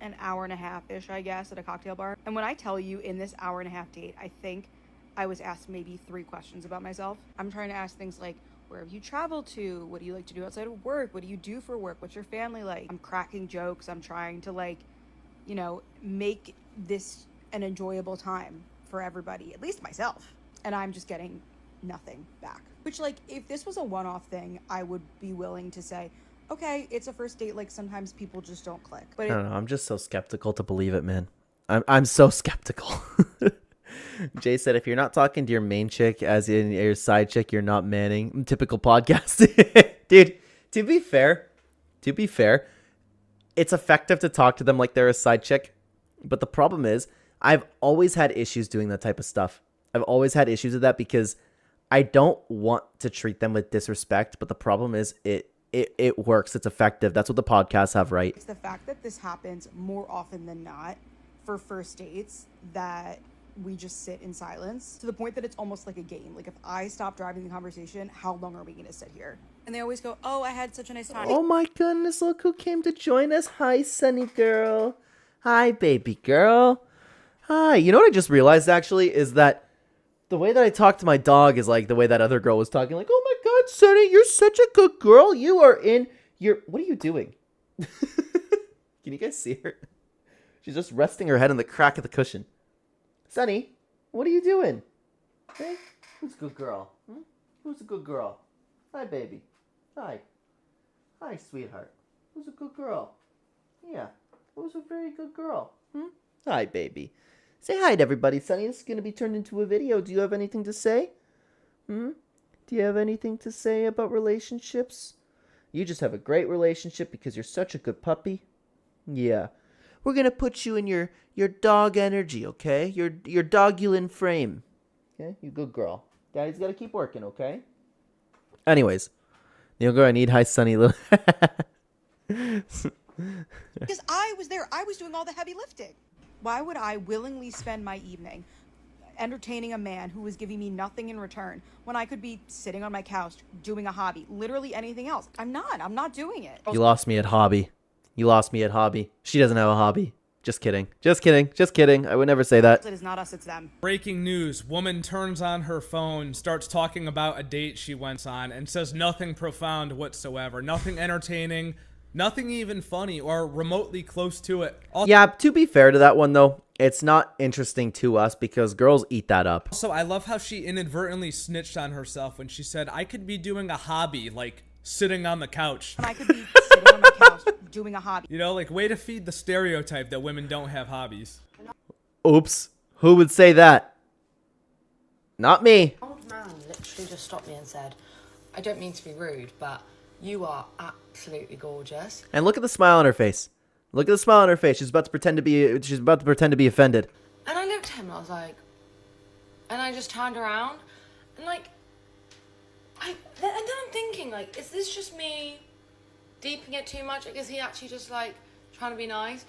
an hour and a half-ish, I guess, at a cocktail bar. And when I tell you in this hour and a half date, I think I was asked maybe 3 questions about myself. I'm trying to ask things like, where have you traveled to? What do you like to do outside of work? What do you do for work? What's your family like? I'm cracking jokes. I'm trying to like you know, make this an enjoyable time for everybody, at least myself. And I'm just getting nothing back. Which, like, if this was a one-off thing, I would be willing to say, okay, it's a first date, like, sometimes people just don't click. But I don't know, I'm just so skeptical to believe it, man. I'm so skeptical. Jay said, if you're not talking to your main chick, as in your side chick, you're not manning. Typical podcast. Dude, to be fair, it's effective to talk to them like they're a side chick. But the problem is, I've always had issues doing that type of stuff. I've always had issues with that because I don't want to treat them with disrespect. But the problem is, it works. It's effective. That's what the podcasts have, right? It's the fact that this happens more often than not for first dates that we just sit in silence to the point that it's almost like a game. Like, if I stop driving the conversation, how long are we going to sit here? And they always go, oh, I had such a nice time. Oh my goodness, look who came to join us. Hi, Sunny girl. Hi, baby girl. Hi. You know what I just realized, actually, is that the way that I talk to my dog is like the way that other girl was talking. Like, oh my God, Sunny, you're such a good girl. You are in your... What are you doing? Can you guys see her? She's just resting her head on the crack of the cushion. Sunny, what are you doing? Hey, who's a good girl? Who's a good girl? Hi, baby. Hi. Hi, sweetheart. Who's a good girl? Yeah, who's a very good girl? Hi, baby. Say hi to everybody, Sunny. This is going to be turned into a video. Do you have anything to say? Do you have anything to say about relationships? You just have a great relationship because you're such a good puppy. Yeah. We're going to put you in your dog energy, okay? Your dogulin frame. Okay? You good girl. Daddy's got to keep working, okay? Anyways. The young girl I need. Hi, Sunny. Because I was there. I was doing all the heavy lifting. Why would I willingly spend my evening entertaining a man who was giving me nothing in return when I could be sitting on my couch doing a hobby, literally anything else? I'm not doing it. You lost me at hobby. You lost me at hobby. She doesn't have a hobby. Just kidding. Just kidding. Just kidding. I would never say that. It is not us, it's them. Breaking news. Woman turns on her phone, starts talking about a date she went on, and says nothing profound whatsoever. Nothing entertaining. Nothing even funny or remotely close to it. Yeah, to be fair to that one, though, it's not interesting to us because girls eat that up. Also, I love how she inadvertently snitched on herself when she said, I could be doing a hobby, like sitting on the couch. And I could be sitting on my couch doing a hobby. You know, like, way to feed the stereotype that women don't have hobbies. Oops. Who would say that? Not me. An old man literally just stopped me and said, I don't mean to be rude, but you are absolutely gorgeous. And look at the smile on her face. Look at the smile on her face. She's about to pretend to be offended. And I looked at him and I was like, and I just turned around and like, and then I'm thinking, like, is this just me deeping it too much? Like, is he actually just like trying to be nice?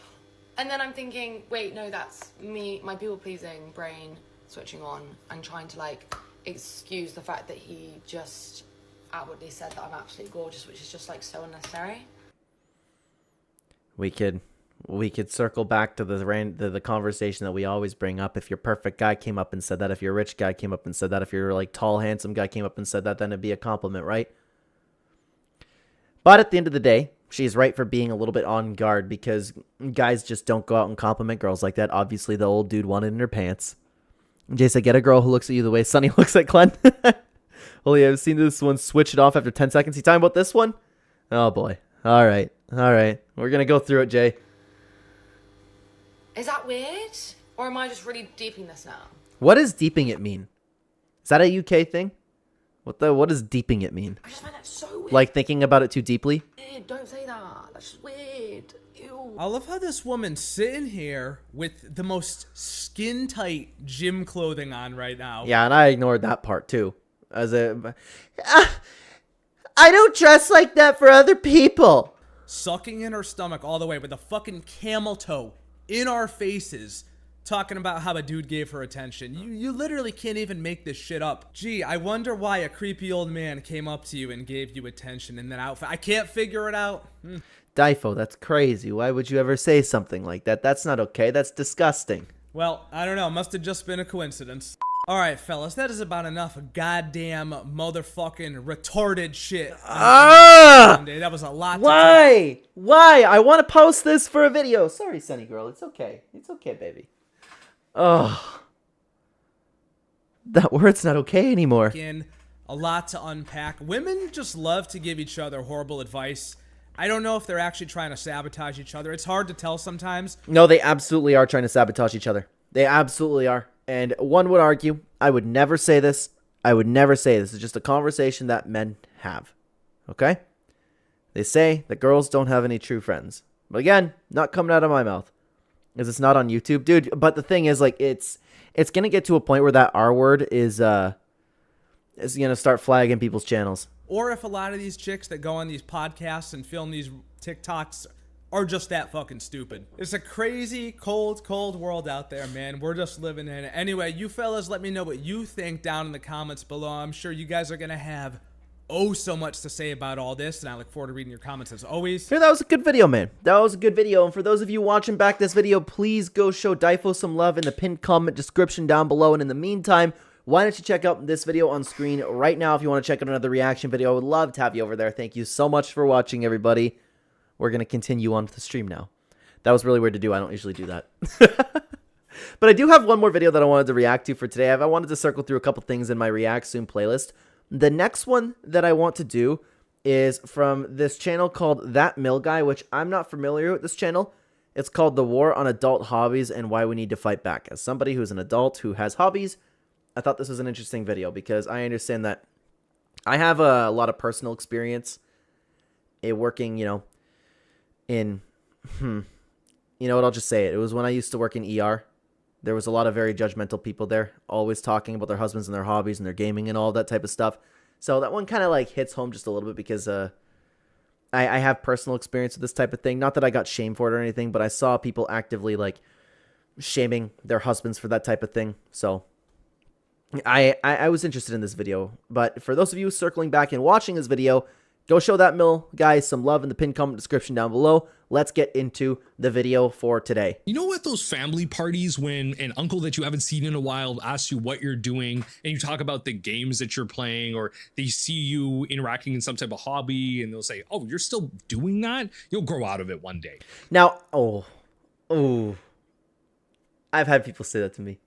And then I'm thinking, wait, no, that's me, my people-pleasing brain switching on and trying to like excuse the fact that he just outwardly said that I'm absolutely gorgeous, which is just like so unnecessary. We could circle back to the conversation that we always bring up. If your perfect guy came up and said that, if your rich guy came up and said that, if your like tall, handsome guy came up and said that, then it'd be a compliment, right? But at the end of the day, she's right for being a little bit on guard because guys just don't go out and compliment girls like that. Obviously, the old dude wanted in her pants. Jay said, get a girl who looks at you the way Sunny looks at Clen. Holy, I've seen this one switch it off after 10 seconds. You talking about this one? Oh, boy. All right. We're going to go through it, Jay. Is that weird? Or am I just really deeping this now? What does deeping it mean? Is that a UK thing? What does deeping it mean? I just find that so weird. Like thinking about it too deeply? Don't say that. That's just weird. Ew. I love how this woman's sitting here with the most skin-tight gym clothing on right now. Yeah, and I ignored that part too. I don't dress like that for other people. Sucking in her stomach all the way with a fucking camel toe in our faces, talking about how a dude gave her attention. You literally can't even make this shit up. Gee, I wonder why a creepy old man came up to you and gave you attention in that outfit. I can't figure it out. Difo, that's crazy. Why would you ever say something like that? That's not okay. That's disgusting. Well, I don't know. Must have just been a coincidence. All right, fellas, that is about enough goddamn motherfucking retarded shit. That was a lot. Why? Why? I want to post this for a video. Sorry, Sunny girl. It's okay. It's okay, baby. Oh. That word's not okay anymore. A lot to unpack. Women just love to give each other horrible advice. I don't know if they're actually trying to sabotage each other. It's hard to tell sometimes. No, they absolutely are trying to sabotage each other. They absolutely are. And one would argue, I would never say this. I would never say this. It's just a conversation that men have. Okay? They say that girls don't have any true friends. But again, not coming out of my mouth. Because it's not on YouTube. Dude, but the thing is, like, it's going to get to a point where that R word is going to start flagging people's channels. Or if a lot of these chicks that go on these podcasts and film these TikToks are just that fucking stupid. It's a crazy, cold world out there, man. We're just living in it. Anyway, you fellas, let me know what you think down in the comments below. I'm sure you guys are going to have so much to say about all this, and I look forward to reading your comments as always. Here, that was a good video, man. That was a good video. And for those of you watching back this video, please go show Difo some love in the pinned comment description down below. And in the meantime, why don't you check out this video on screen right now if you want to check out another reaction video. I would love to have you over there. Thank you so much for watching, everybody. We're going to continue on with the stream now. That was really weird to do. I don't usually do that. But I do have one more video that I wanted to react to for today. I wanted to circle through a couple things in my React Soon playlist. The next one that I want to do is from this channel called That Mill Guy, which I'm not familiar with this channel. It's called The War on Adult Hobbies and Why We Need to Fight Back. As somebody who's an adult who has hobbies, I thought this was an interesting video because I understand that I have a lot of personal experience working, in, you know what, I'll just say it. It was when I used to work in ER. There was a lot of very judgmental people there, always talking about their husbands and their hobbies and their gaming and all that type of stuff. So that one kind of like hits home just a little bit because I have personal experience with this type of thing. Not that I got shamed for it or anything, but I saw people actively like shaming their husbands for that type of thing. So I was interested in this video. But for those of you circling back and watching this video, go show That Mill Guy some love in the pinned comment description down below. Let's get into the video for today. You know, at those family parties when an uncle that you haven't seen in a while asks you what you're doing and you talk about the games that you're playing, or they see you interacting in some type of hobby and they'll say, oh, you're still doing that? You'll grow out of it one day. Now, I've had people say that to me.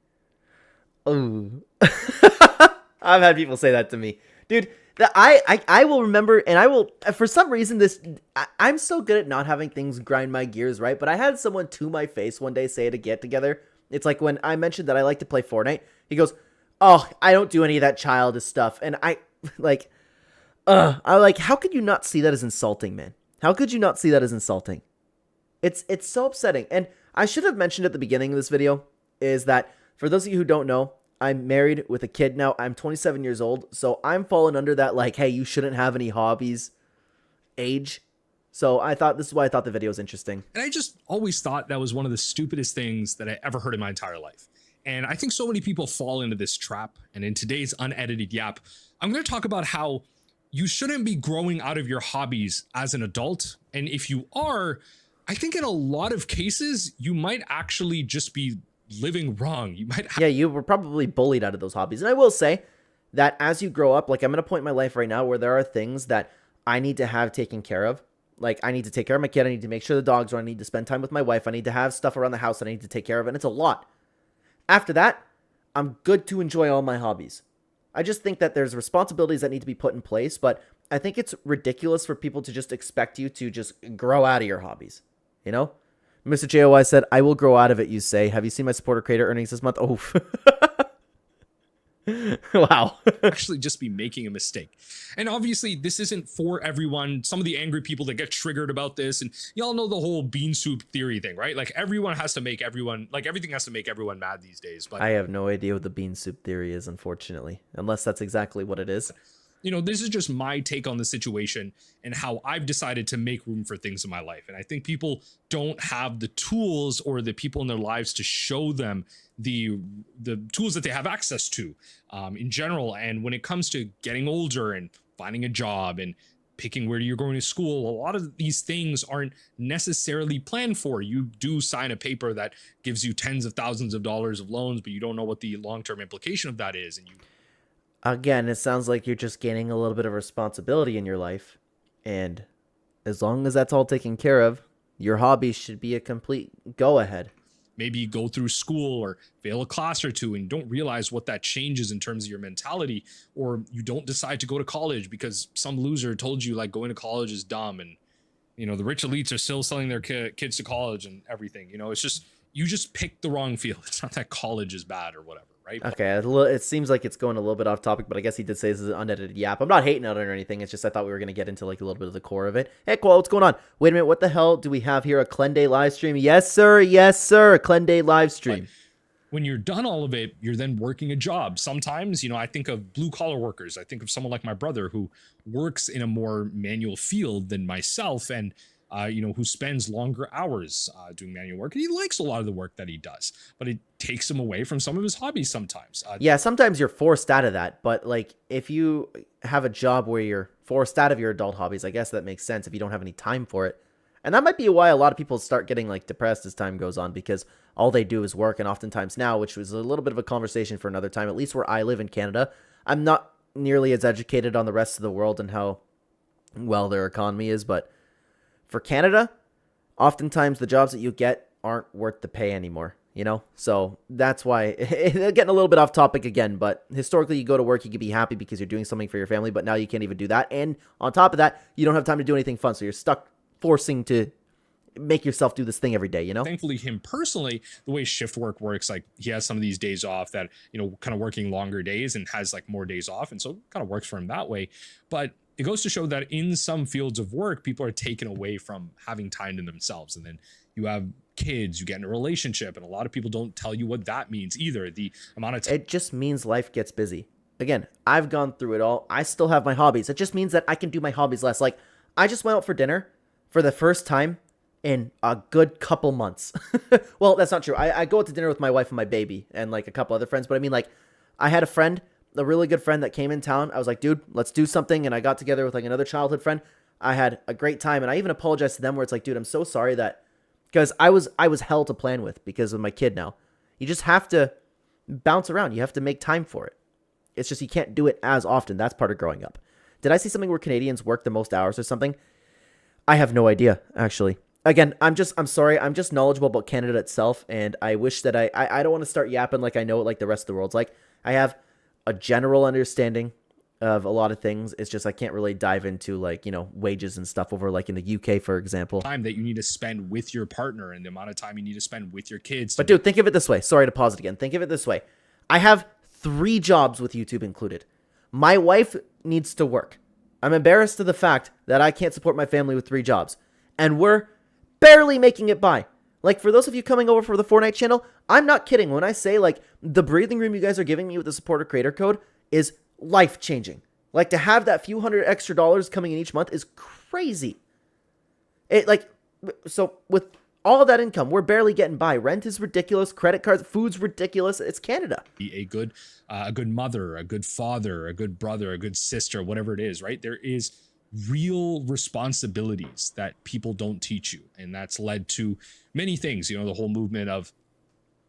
I've had people say that to me. Dude, I will remember, and I will, for some reason, I'm so good at not having things grind my gears, right? But I had someone to my face one day say at a get-together. It's like when I mentioned that I like to play Fortnite. He goes, oh, I don't do any of that childish stuff. And I'm like, how could you not see that as insulting, man? How could you not see that as insulting? It's so upsetting. And I should have mentioned at the beginning of this video is that for those of you who don't know, I'm married with a kid now. I'm 27 years old, so I'm falling under that, like, hey, you shouldn't have any hobbies age. So this is why I thought the video was interesting. And I just always thought that was one of the stupidest things that I ever heard in my entire life. And I think so many people fall into this trap. And in today's unedited yap, I'm going to talk about how you shouldn't be growing out of your hobbies as an adult. And if you are, I think in a lot of cases, you might actually just be living wrong. You were probably bullied out of those hobbies. And I will say that as you grow up, like I'm at a point in my life right now where there are things that I need to have taken care of. Like I need to take care of my kid. I need to make sure the dogs are. I need to spend time with my wife. I need to have stuff around the house that I need to take care of. And it's a lot. After that, I'm good to enjoy all my hobbies. I just think that there's responsibilities that need to be put in place. But I think it's ridiculous for people to just expect you to just grow out of your hobbies. You know? Mr. JOY said, I will grow out of it, you say. Have you seen my supporter creator earnings this month? Oh. Wow. Actually just be making a mistake. And obviously this isn't for everyone. Some of the angry people that get triggered about this, and y'all know the whole bean soup theory thing, right? Like everyone has to make everyone, like everything has to make everyone mad these days. But I have no idea what the bean soup theory is, unfortunately, unless that's exactly what it is. You know, this is just my take on the situation and how I've decided to make room for things in my life. And I think people don't have the tools or the people in their lives to show them the tools that they have access to in general. And when it comes to getting older and finding a job and picking where you're going to school. A lot of these things aren't necessarily planned for. You do sign a paper that gives you tens of thousands of dollars of loans, but you don't know what the long-term implication of that is. And you, again, it sounds like you're just gaining a little bit of responsibility in your life. And as long as that's all taken care of, your hobby should be a complete go-ahead. maybe you go through school or fail a class or two and you don't realize what that changes in terms of your mentality, or you don't decide to go to college because some loser told you like going to college is dumb, and you know the rich elites are still selling their kids to college and everything. You know, it's just, you just picked the wrong field. It's not that college is bad or whatever, right? Okay, it seems like it's going a little bit off topic, but I guess he did say this is an unedited yap. I'm not hating on it or anything. It's just I thought we were going to get into like a little bit of the core of it. Hey, Cole, what's going on? Wait a minute, what the hell do we have here? A Clenday live stream? Yes, sir. Yes, sir. A Clenday live stream. But when you're done all of it, you're then working a job. Sometimes, you know, I think of blue collar workers. I think of someone like my brother who works in a more manual field than myself, and you know, who spends longer hours doing manual work, and he likes a lot of the work that he does, but it takes him away from some of his hobbies sometimes. Yeah, sometimes you're forced out of that, but like if you have a job where you're forced out of your adult hobbies, I guess that makes sense if you don't have any time for it. And that might be why a lot of people start getting like depressed as time goes on, because all they do is work. And oftentimes now, which was a little bit of a conversation for another time, at least where I live in Canada, I'm not nearly as educated on the rest of the world and how well their economy is, but for Canada, oftentimes the jobs that you get aren't worth the pay anymore, you know? So that's why, getting a little bit off topic again, but historically you go to work, you can be happy because you're doing something for your family, but now you can't even do that. And on top of that, you don't have time to do anything fun. So you're stuck forcing to make yourself do this thing every day, you know? Thankfully, him personally, the way shift work works, like he has some of these days off that, you know, kind of working longer days and has like more days off. And so it kind of works for him that way. But it goes to show that in some fields of work, people are taken away from having time to themselves. And then you have kids, you get in a relationship, and a lot of people don't tell you what that means either. The amount of time. It just means life gets busy. Again, I've gone through it all. I still have my hobbies. It just means that I can do my hobbies less. Like, I just went out for dinner for the first time in a good couple months. Well, that's not true. I go out to dinner with my wife and my baby and like a couple other friends. But I mean, like, I had a really good friend that came in town. I was like, dude, let's do something. And I got together with like another childhood friend. I had a great time. And I even apologized to them where it's like, dude, I'm so sorry that, because I was hell to plan with because of my kid now. You just have to bounce around. You have to make time for it. It's just, you can't do it as often. That's part of growing up. Did I see something where Canadians work the most hours or something? I have no idea, actually. Again, I'm sorry. I'm just knowledgeable about Canada itself. And I wish that I don't want to start yapping like I know it like the rest of the world's like. I have a general understanding of a lot of things. It's just I can't really dive into like, you know, wages and stuff over like in the UK, for example. Time that you need to spend with your partner and the amount of time you need to spend with your kids. But dude, think of it this way. Sorry to pause it again. Think of it this way. I have 3 jobs with YouTube included. My wife needs to work. I'm embarrassed of the fact that I can't support my family with 3 jobs. And we're barely making it by. Like, for those of you coming over for the Fortnite channel, I'm not kidding when I say, like, the breathing room you guys are giving me with the supporter creator code is life-changing. Like, to have that few $100 extra coming in each month is crazy. So, with all of that income, we're barely getting by. Rent is ridiculous. Credit cards, food's ridiculous. It's Canada. Be a good mother, a good father, a good brother, a good sister, whatever it is, right? There is real responsibilities that people don't teach you, and that's led to many things. You know, the whole movement of,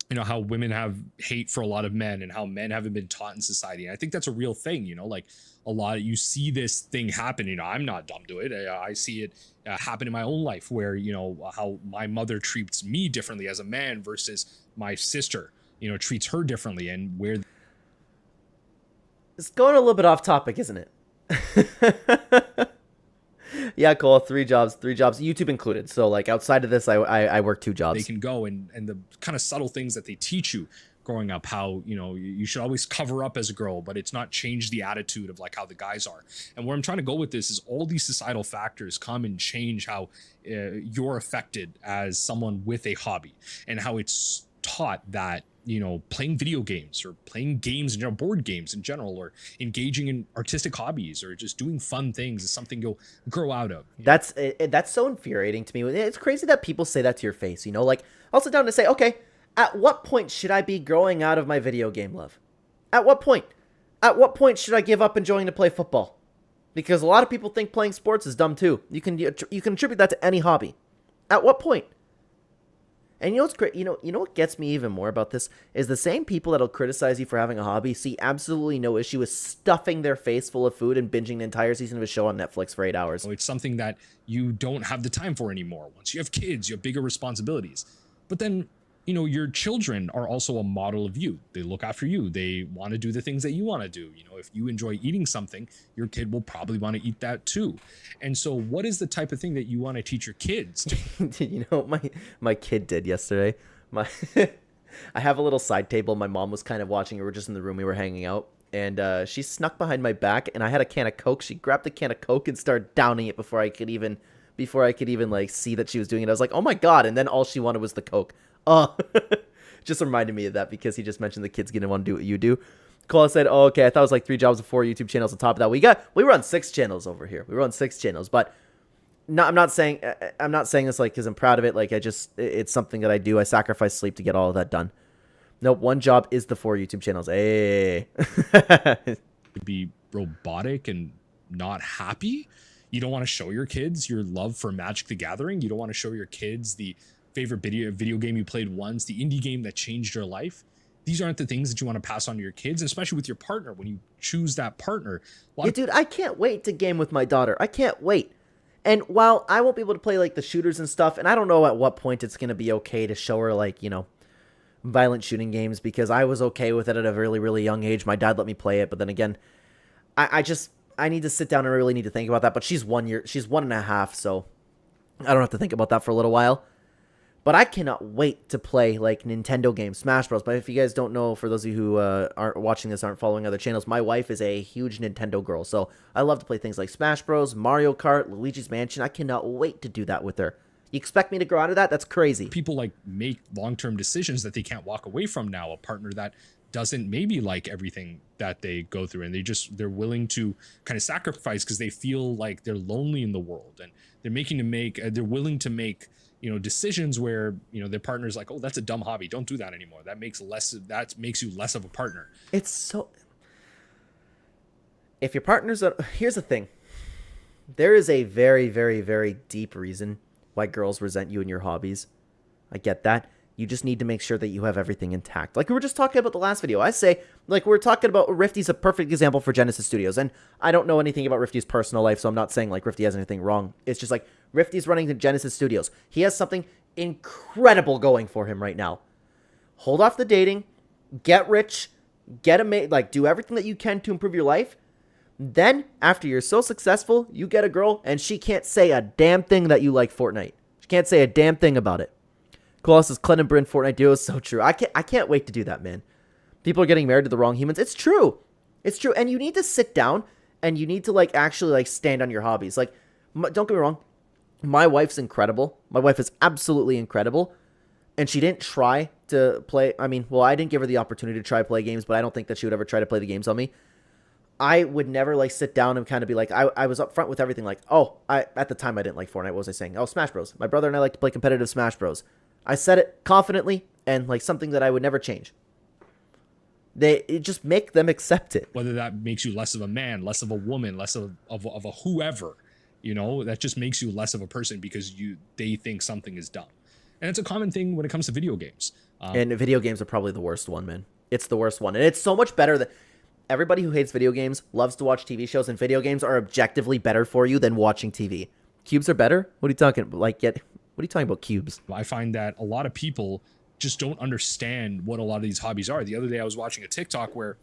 you know, how women have hate for a lot of men and how men haven't been taught in society. And I think that's a real thing. You know, like a lot of, you see this thing happen. You know, I'm not dumb to it. I see it happen in my own life where, you know, how my mother treats me differently as a man versus my sister, you know, treats her differently, and where it's going a little bit off topic, isn't it? Yeah, Cole, 3 jobs, YouTube included. So like outside of this, I work 2 jobs. They can go, and the kind of subtle things that they teach you growing up, how, you know, you should always cover up as a girl, but it's not change the attitude of like how the guys are. And where I'm trying to go with this is all these societal factors come and change how you're affected as someone with a hobby, and how it's taught that, you know, playing video games or playing games, you know, board games in general, or engaging in artistic hobbies or just doing fun things is something you'll grow out of. That's so infuriating to me. It's crazy that people say that to your face, you know, like I'll sit down and say, okay, at what point should I be growing out of my video game love? At what point? At what point should I give up enjoying to play football? Because a lot of people think playing sports is dumb too. You can attribute that to any hobby. At what point? And you know what's great? You know what gets me even more about this is the same people that'll criticize you for having a hobby see absolutely no issue with stuffing their face full of food and binging an entire season of a show on Netflix for 8 hours. It's something that you don't have the time for anymore. Once you have kids, you have bigger responsibilities. But then, you know, your children are also a model of you. They look after you. They want to do the things that you want to do. You know, if you enjoy eating something, your kid will probably want to eat that too. And so what is the type of thing that you want to teach your kids to? You know what my kid did yesterday? I have a little side table. My mom was kind of watching. We were just in the room. We were hanging out. And she snuck behind my back, and I had a can of Coke. She grabbed the can of Coke and started downing it before I could even like see that she was doing it. I was like, oh my God. And then all she wanted was the Coke. Oh, just reminded me of that because he just mentioned the kids gonna want to do what you do. Cole said, oh, okay, I thought it was like 3 jobs and 4 YouTube channels on top of that. We run 6 channels over here. We run 6 channels, but no, I'm not saying this like because I'm proud of it. Like it's something that I do. I sacrifice sleep to get all of that done. Nope, one job is the 4 YouTube channels. Hey. Be robotic and not happy. You don't want to show your kids your love for Magic the Gathering. You don't want to show your kids the favorite video game you played once, the indie game that changed your life. These aren't the things that you want to pass on to your kids, especially with your partner. When you choose that partner, dude, I can't wait to game with my daughter. I can't wait. And while I won't be able to play like the shooters and stuff, and I don't know at what point it's gonna be okay to show her like, you know, violent shooting games, because I was okay with it at a really, really young age. My dad let me play it, but then again, I need to sit down and really need to think about that. But she's 1.5, so I don't have to think about that for a little while. But I cannot wait to play like Nintendo games, Smash Bros. But if you guys don't know, for those of you who aren't watching this, aren't following other channels, my wife is a huge Nintendo girl. So I love to play things like Smash Bros, Mario Kart, Luigi's Mansion. I cannot wait to do that with her. You expect me to grow out of that? That's crazy. People like make long-term decisions that they can't walk away from now. A partner that doesn't maybe like everything that they go through, and they're willing to kind of sacrifice because they feel like they're lonely in the world, and they're willing to make decisions where their partner's like, oh, that's a dumb hobby, don't do that anymore. That makes you less of a partner. It's so, if your partner's here's the thing, there is a very, very, very deep reason why girls resent you and your hobbies. I get that. You just need to make sure that you have everything intact. Like we were just talking about the last video. I say, like we're talking about Rifty's a perfect example for Genesis Studios. And I don't know anything about Rifty's personal life, so I'm not saying like Rifty has anything wrong. It's just like Rifty's running the Genesis Studios. He has something incredible going for him right now. Hold off the dating, get rich, get a mate, like do everything that you can to improve your life. Then, after you're so successful, you get a girl and she can't say a damn thing that you like Fortnite. She can't say a damn thing about it. Cool says Clen and Bryn Fortnite duo is so true. I can't wait to do that, man. People are getting married to the wrong humans. It's true. It's true. And you need to sit down and you need to like actually like stand on your hobbies. Like, don't get me wrong. My wife's incredible. My wife is absolutely incredible. And she didn't try to play. I mean, well, I didn't give her the opportunity to try play games, but I don't think that she would ever try to play the games on me. I would never like sit down and kind of be like, I was upfront with everything. Like, at the time I didn't like Fortnite. What was I saying? Oh, Smash Bros. My brother and I like to play competitive Smash Bros. I said it confidently and like something that I would never change. It just make them accept it. Whether that makes you less of a man, less of a woman, less of a whoever, that just makes you less of a person because they think something is dumb. And it's a common thing when it comes to video games. And video games are probably the worst one, man. It's the worst one. And it's so much better that everybody who hates video games loves to watch TV shows, and video games are objectively better for you than watching TV. Cubes are better? What are you talking about? What are you talking about, cubes? I find that a lot of people just don't understand what a lot of these hobbies are. The other day I was watching a TikTok where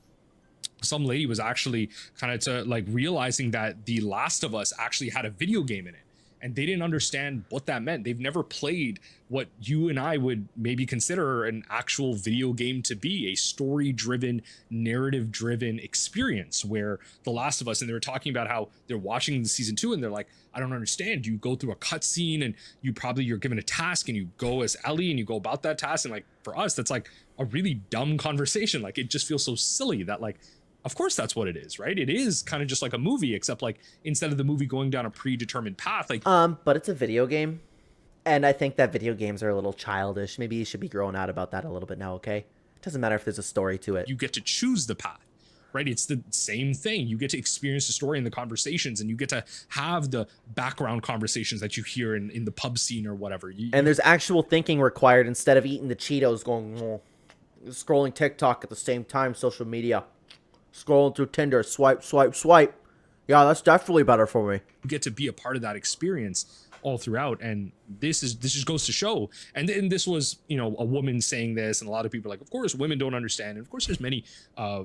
some lady was actually kind of realizing that The Last of Us actually had a video game in it. And they didn't understand what that meant. They've never played what you and I would maybe consider an actual video game to be, a story-driven, narrative-driven experience where The Last of Us, and they were talking about how they're watching the season 2 and they're like, I don't understand. You go through a cutscene and you're given a task and you go as Ellie and you go about that task. And like for us, that's like a really dumb conversation. Like it just feels so silly that like, of course that's what it is, right? It is kind of just like a movie, except like instead of the movie going down a predetermined path, like but it's a video game, and I think that video games are a little childish. Maybe you should be growing out about that a little bit now, okay? It doesn't matter if there's a story to it. You get to choose the path, right? It's the same thing. You get to experience the story and the conversations, and you get to have the background conversations that you hear in the pub scene or whatever. And there's actual thinking required instead of eating the Cheetos going, oh, scrolling TikTok at the same time, social media, scrolling through Tinder, swipe, swipe, swipe. Yeah, that's definitely better for me. You get to be a part of that experience all throughout, and this just goes to show. And this was, you know, a woman saying this, and a lot of people are like, of course women don't understand, and of course there's many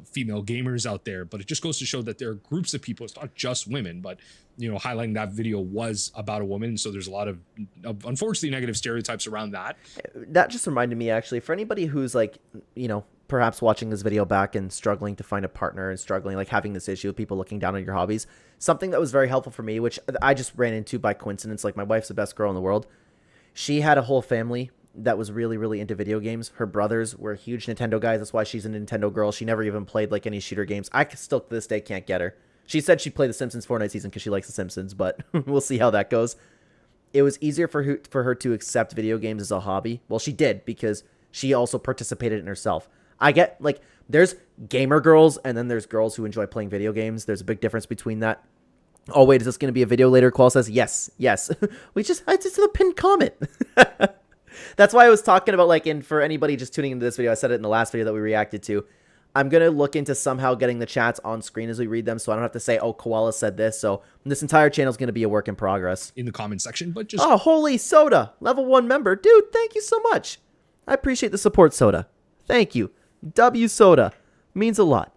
female gamers out there, but it just goes to show that there are groups of people. It's not just women, but you know, highlighting that video was about a woman, so there's a lot of unfortunately negative stereotypes around that. That just reminded me, actually, for anybody who's like, you know, perhaps watching this video back and struggling to find a partner and struggling, like having this issue of people looking down on your hobbies, something that was very helpful for me, which I just ran into by coincidence. Like, my wife's the best girl in the world. She had a whole family that was really, really into video games. Her brothers were huge Nintendo guys. That's why she's a Nintendo girl. She never even played like any shooter games. I still to this day can't get her. She said she'd play the Simpsons Fortnite season because she likes the Simpsons, but we'll see how that goes. It was easier for her to accept video games as a hobby. Well, she did, because she also participated in herself. I get, like, there's gamer girls, and then there's girls who enjoy playing video games. There's a big difference between that. Oh, wait, is this going to be a video later? Qual says, yes. I just a pinned comment. That's why I was talking about, like, and for anybody just tuning into this video, I said it in the last video that we reacted to. I'm going to look into somehow getting the chats on screen as we read them, so I don't have to say, oh, Koala said this. So this entire channel is going to be a work in progress. In the comment section, but just... Oh, holy soda. Level 1 member. Dude, thank you so much. I appreciate the support, Soda. Thank you. W Soda. Means a lot.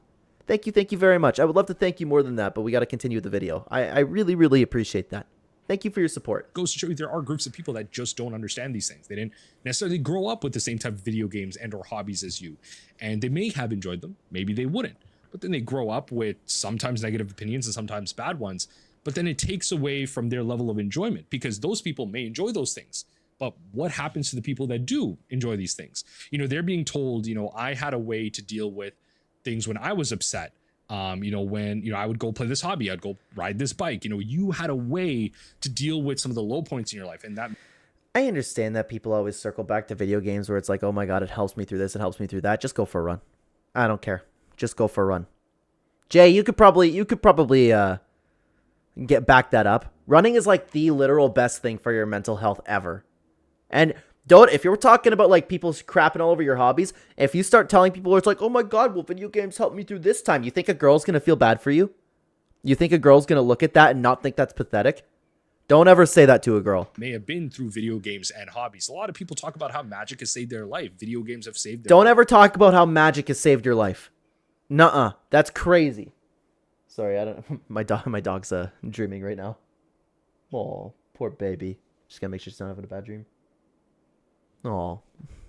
Thank you very much. I would love to thank you more than that, but we got to continue with the video. I really, really appreciate that. Thank you for your support. Goes to show you there are groups of people that just don't understand these things. They didn't necessarily grow up with the same type of video games and or hobbies as you. And they may have enjoyed them. Maybe they wouldn't. But then they grow up with sometimes negative opinions and sometimes bad ones. But then it takes away from their level of enjoyment, because those people may enjoy those things. But what happens to the people that do enjoy these things? You know, they're being told, you know, I had a way to deal with things when I was upset. You know, when, you know, I would go play this hobby, I'd go ride this bike. You know, you had a way to deal with some of the low points in your life. And that... I understand that people always circle back to video games where it's like, oh my God, it helps me through this, it helps me through that. Just go for a run. I don't care. Just go for a run. Jay, you could probably get back that up. Running is like the literal best thing for your mental health ever. And don't, if you're talking about like people crapping all over your hobbies, if you start telling people it's like, oh my God, well, video games helped me through this time, you think a girl's going to feel bad for you? You think a girl's going to look at that and not think that's pathetic? Don't ever say that to a girl. May have been through video games and hobbies. A lot of people talk about how magic has saved their life. Video games have saved their Don't life. ever talk about how magic has saved your life. Nuh-uh. That's crazy. Sorry, I don't. My dog's dreaming right now. Oh, poor baby. Just gotta make sure she's not having a bad dream. Oh,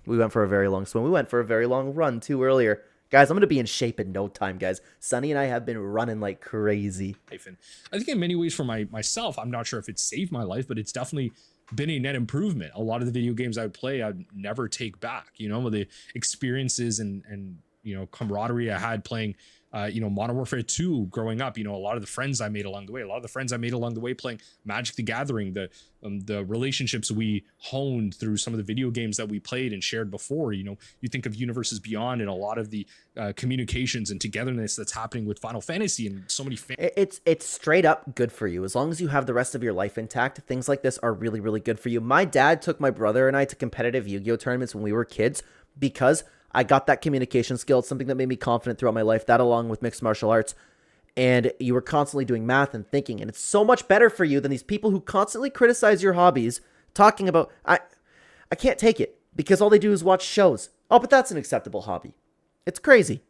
we went for a very long swim. We went for a very long run too earlier. Guys, I'm going to be in shape in no time, guys. Sunny and I have been running like crazy. And I think in many ways for myself, I'm not sure if it saved my life, but it's definitely been a net improvement. A lot of the video games I would play, I'd never take back. You know, the experiences and you know, camaraderie I had playing you know, Modern Warfare 2 growing up, you know, a lot of the friends I made along the way, playing Magic the Gathering, the relationships we honed through some of the video games that we played and shared before. You know, you think of Universes Beyond and a lot of the communications and togetherness that's happening with Final Fantasy and so many it's straight up good for you. As long as you have the rest of your life intact, things like this are really, really good for you. My dad took my brother and I to competitive Yu-Gi-Oh tournaments when we were kids because I got that communication skill. It's something that made me confident throughout my life, that along with mixed martial arts. And you were constantly doing math and thinking. And it's so much better for you than these people who constantly criticize your hobbies, talking about, I can't take it because all they do is watch shows. Oh, but that's an acceptable hobby. It's crazy.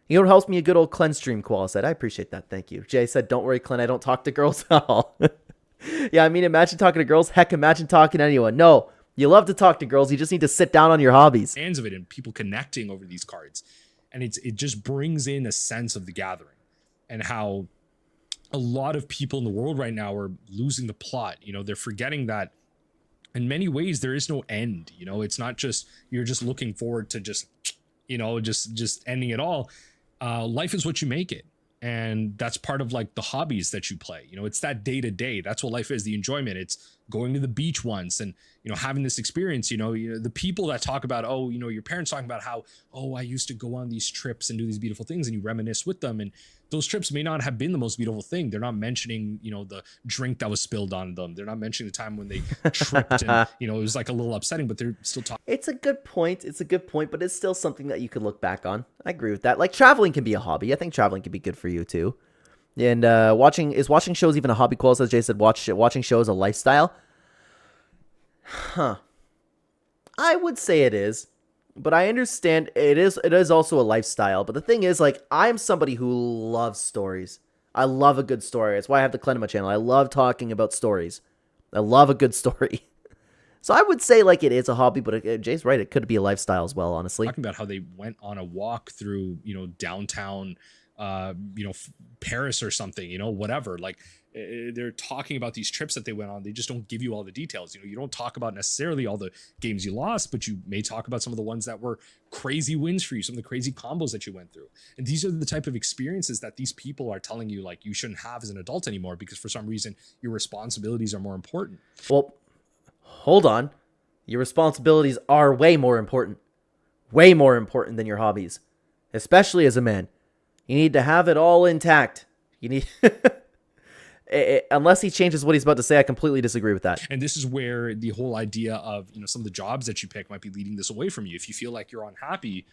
You know what helps me? A good old Clen stream, Koala said. I appreciate that. Thank you. Jay said, don't worry, Clen, I don't talk to girls at all. Yeah, I mean, imagine talking to girls. Heck, imagine talking to anyone. No. You love to talk to girls. You just need to sit down on your hobbies. Fans of it and people connecting over these cards. And it just brings in a sense of the gathering and how a lot of people in the world right now are losing the plot. You know, they're forgetting that in many ways there is no end. You know, it's not just you're just looking forward to just, you know, just ending it all. Life is what you make it. And that's part of like the hobbies that you play. You know, it's that day to day. That's what life is, the enjoyment. It's going to the beach once and, having this experience, the people that talk about, oh, your parents talking about how, oh, I used to go on these trips and do these beautiful things, and you reminisce with them. And those trips may not have been the most beautiful thing. They're not mentioning, the drink that was spilled on them. They're not mentioning the time when they tripped and, it was like a little upsetting, but they're still talking. It's a good point. It's a good point, but it's still something that you could look back on. I agree with that. Like, traveling can be a hobby. I think traveling can be good for you too. And watching shows even a hobby? Qual says, Jay said, watching shows a lifestyle. Huh. I would say it is, but I understand it is also a lifestyle. But the thing is, like, I'm somebody who loves stories. I love a good story. That's why I have the Clenema channel. I love talking about stories. I love a good story. So I would say, like, it is a hobby, but Jay's right. It could be a lifestyle as well, honestly. Talking about how they went on a walk through, downtown, Paris or something, whatever. Like, they're talking about these trips that they went on. They just don't give you all the details. You don't talk about necessarily all the games you lost, but you may talk about some of the ones that were crazy wins for you, some of the crazy combos that you went through. And these are the type of experiences that these people are telling you, like, you shouldn't have as an adult anymore because for some reason your responsibilities are more important. Well, hold on. Your responsibilities are way more important than your hobbies, especially as a man. You need to have it all intact. You need... Unless he changes what he's about to say, I completely disagree with that. And this is where the whole idea of, some of the jobs that you pick might be leading this away from you. If you feel like you're unhappy,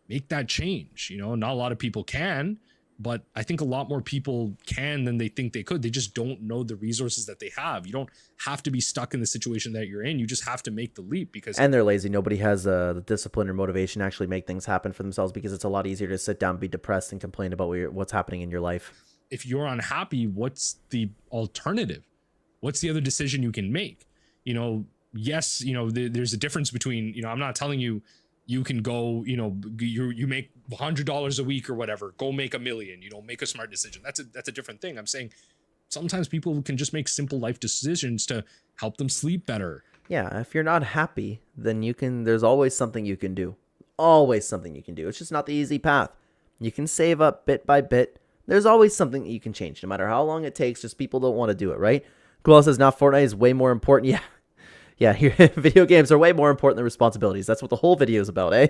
make that change. Not a lot of people can, but I think a lot more people can than they think they could. They just don't know the resources that they have. You don't have to be stuck in the situation that you're in. You just have to make the leap and they're lazy. Nobody has the discipline or motivation to actually make things happen for themselves because it's a lot easier to sit down, be depressed, and complain about what's happening in your life. If you're unhappy, what's the alternative? What's the other decision you can make? Yes, there's a difference between, I'm not telling you can go, you make $100 a week or whatever, go make $1 million, make a smart decision. That's a different thing. I'm saying sometimes people can just make simple life decisions to help them sleep better. Yeah, if you're not happy, then there's always something you can do. Always something you can do. It's just not the easy path. You can save up bit by bit. There's always something that you can change, no matter how long it takes. Just people don't want to do it, right? Cool says, now Fortnite is way more important. Yeah. Yeah, video games are way more important than responsibilities. That's what the whole video is about, eh?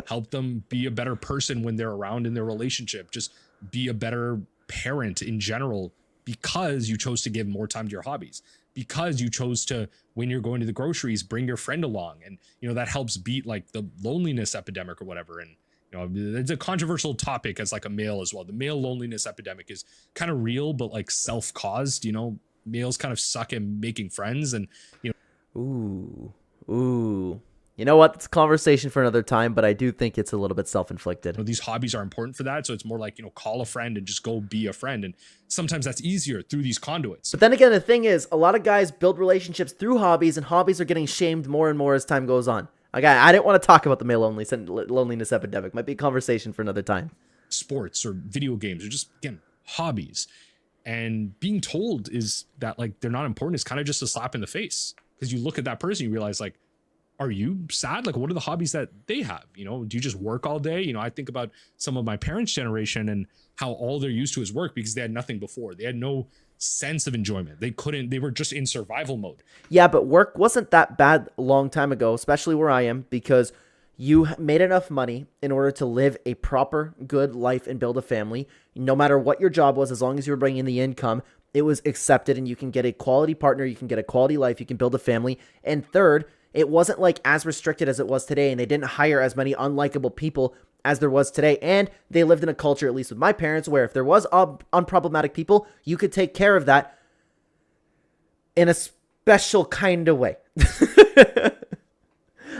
Help them be a better person when they're around in their relationship. Just be a better parent in general because you chose to give more time to your hobbies. Because you chose to, when you're going to the groceries, bring your friend along. And, that helps beat, like, the loneliness epidemic or whatever. And, it's a controversial topic as like a male as well. The male loneliness epidemic is kind of real, but like self-caused, males kind of suck at making friends and, Ooh. You know what? It's a conversation for another time, but I do think it's a little bit self-inflicted. These hobbies are important for that. So it's more like, call a friend and just go be a friend. And sometimes that's easier through these conduits. But then again, the thing is, a lot of guys build relationships through hobbies, and hobbies are getting shamed more and more as time goes on. Okay, I didn't want to talk about the male loneliness epidemic. Might be a conversation for another time. Sports or video games or just, again, hobbies. And being told is that, like, they're not important is kind of just a slap in the face. Because you look at that person, you realize, like, are you sad? Like, what are the hobbies that they have? Do you just work all day? I think about some of my parents' generation and how all they're used to is work because they had nothing before. They had no sense of enjoyment. They were just in survival mode. Yeah, but work wasn't that bad a long time ago, especially where I am, because you made enough money in order to live a proper, good life and build a family. No matter what your job was, as long as you were bringing in the income, it was accepted, and you can get a quality partner, you can get a quality life, you can build a family. And third, it wasn't like as restricted as it was today, and they didn't hire as many unlikable people as there was today. And they lived in a culture, at least with my parents, where if there was unproblematic people, you could take care of that in a special kind of way.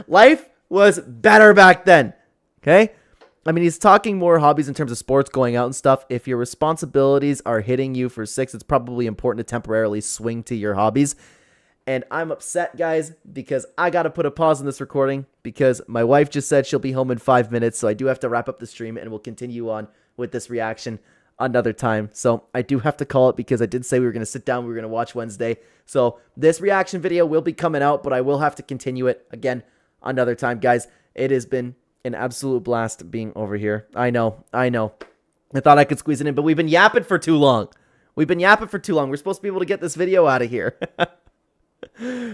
Life was better back then. Okay? I mean, he's talking more hobbies in terms of sports, going out and stuff. If your responsibilities are hitting you for 6, it's probably important to temporarily swing to your hobbies. And I'm upset, guys, because I got to put a pause on this recording because my wife just said she'll be home in 5 minutes. So I do have to wrap up the stream, and we'll continue on with this reaction another time. So I do have to call it because I did say we were going to sit down. We were going to watch Wednesday. So this reaction video will be coming out, but I will have to continue it again another time, guys. It has been an absolute blast being over here. I know. I thought I could squeeze it in, but we've been yapping for too long. We're supposed to be able to get this video out of here.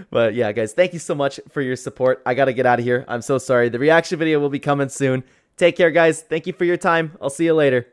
But yeah, guys, thank you so much for your support. I got to get out of here. I'm so sorry. The reaction video will be coming soon. Take care, guys. Thank you for your time. I'll see you later.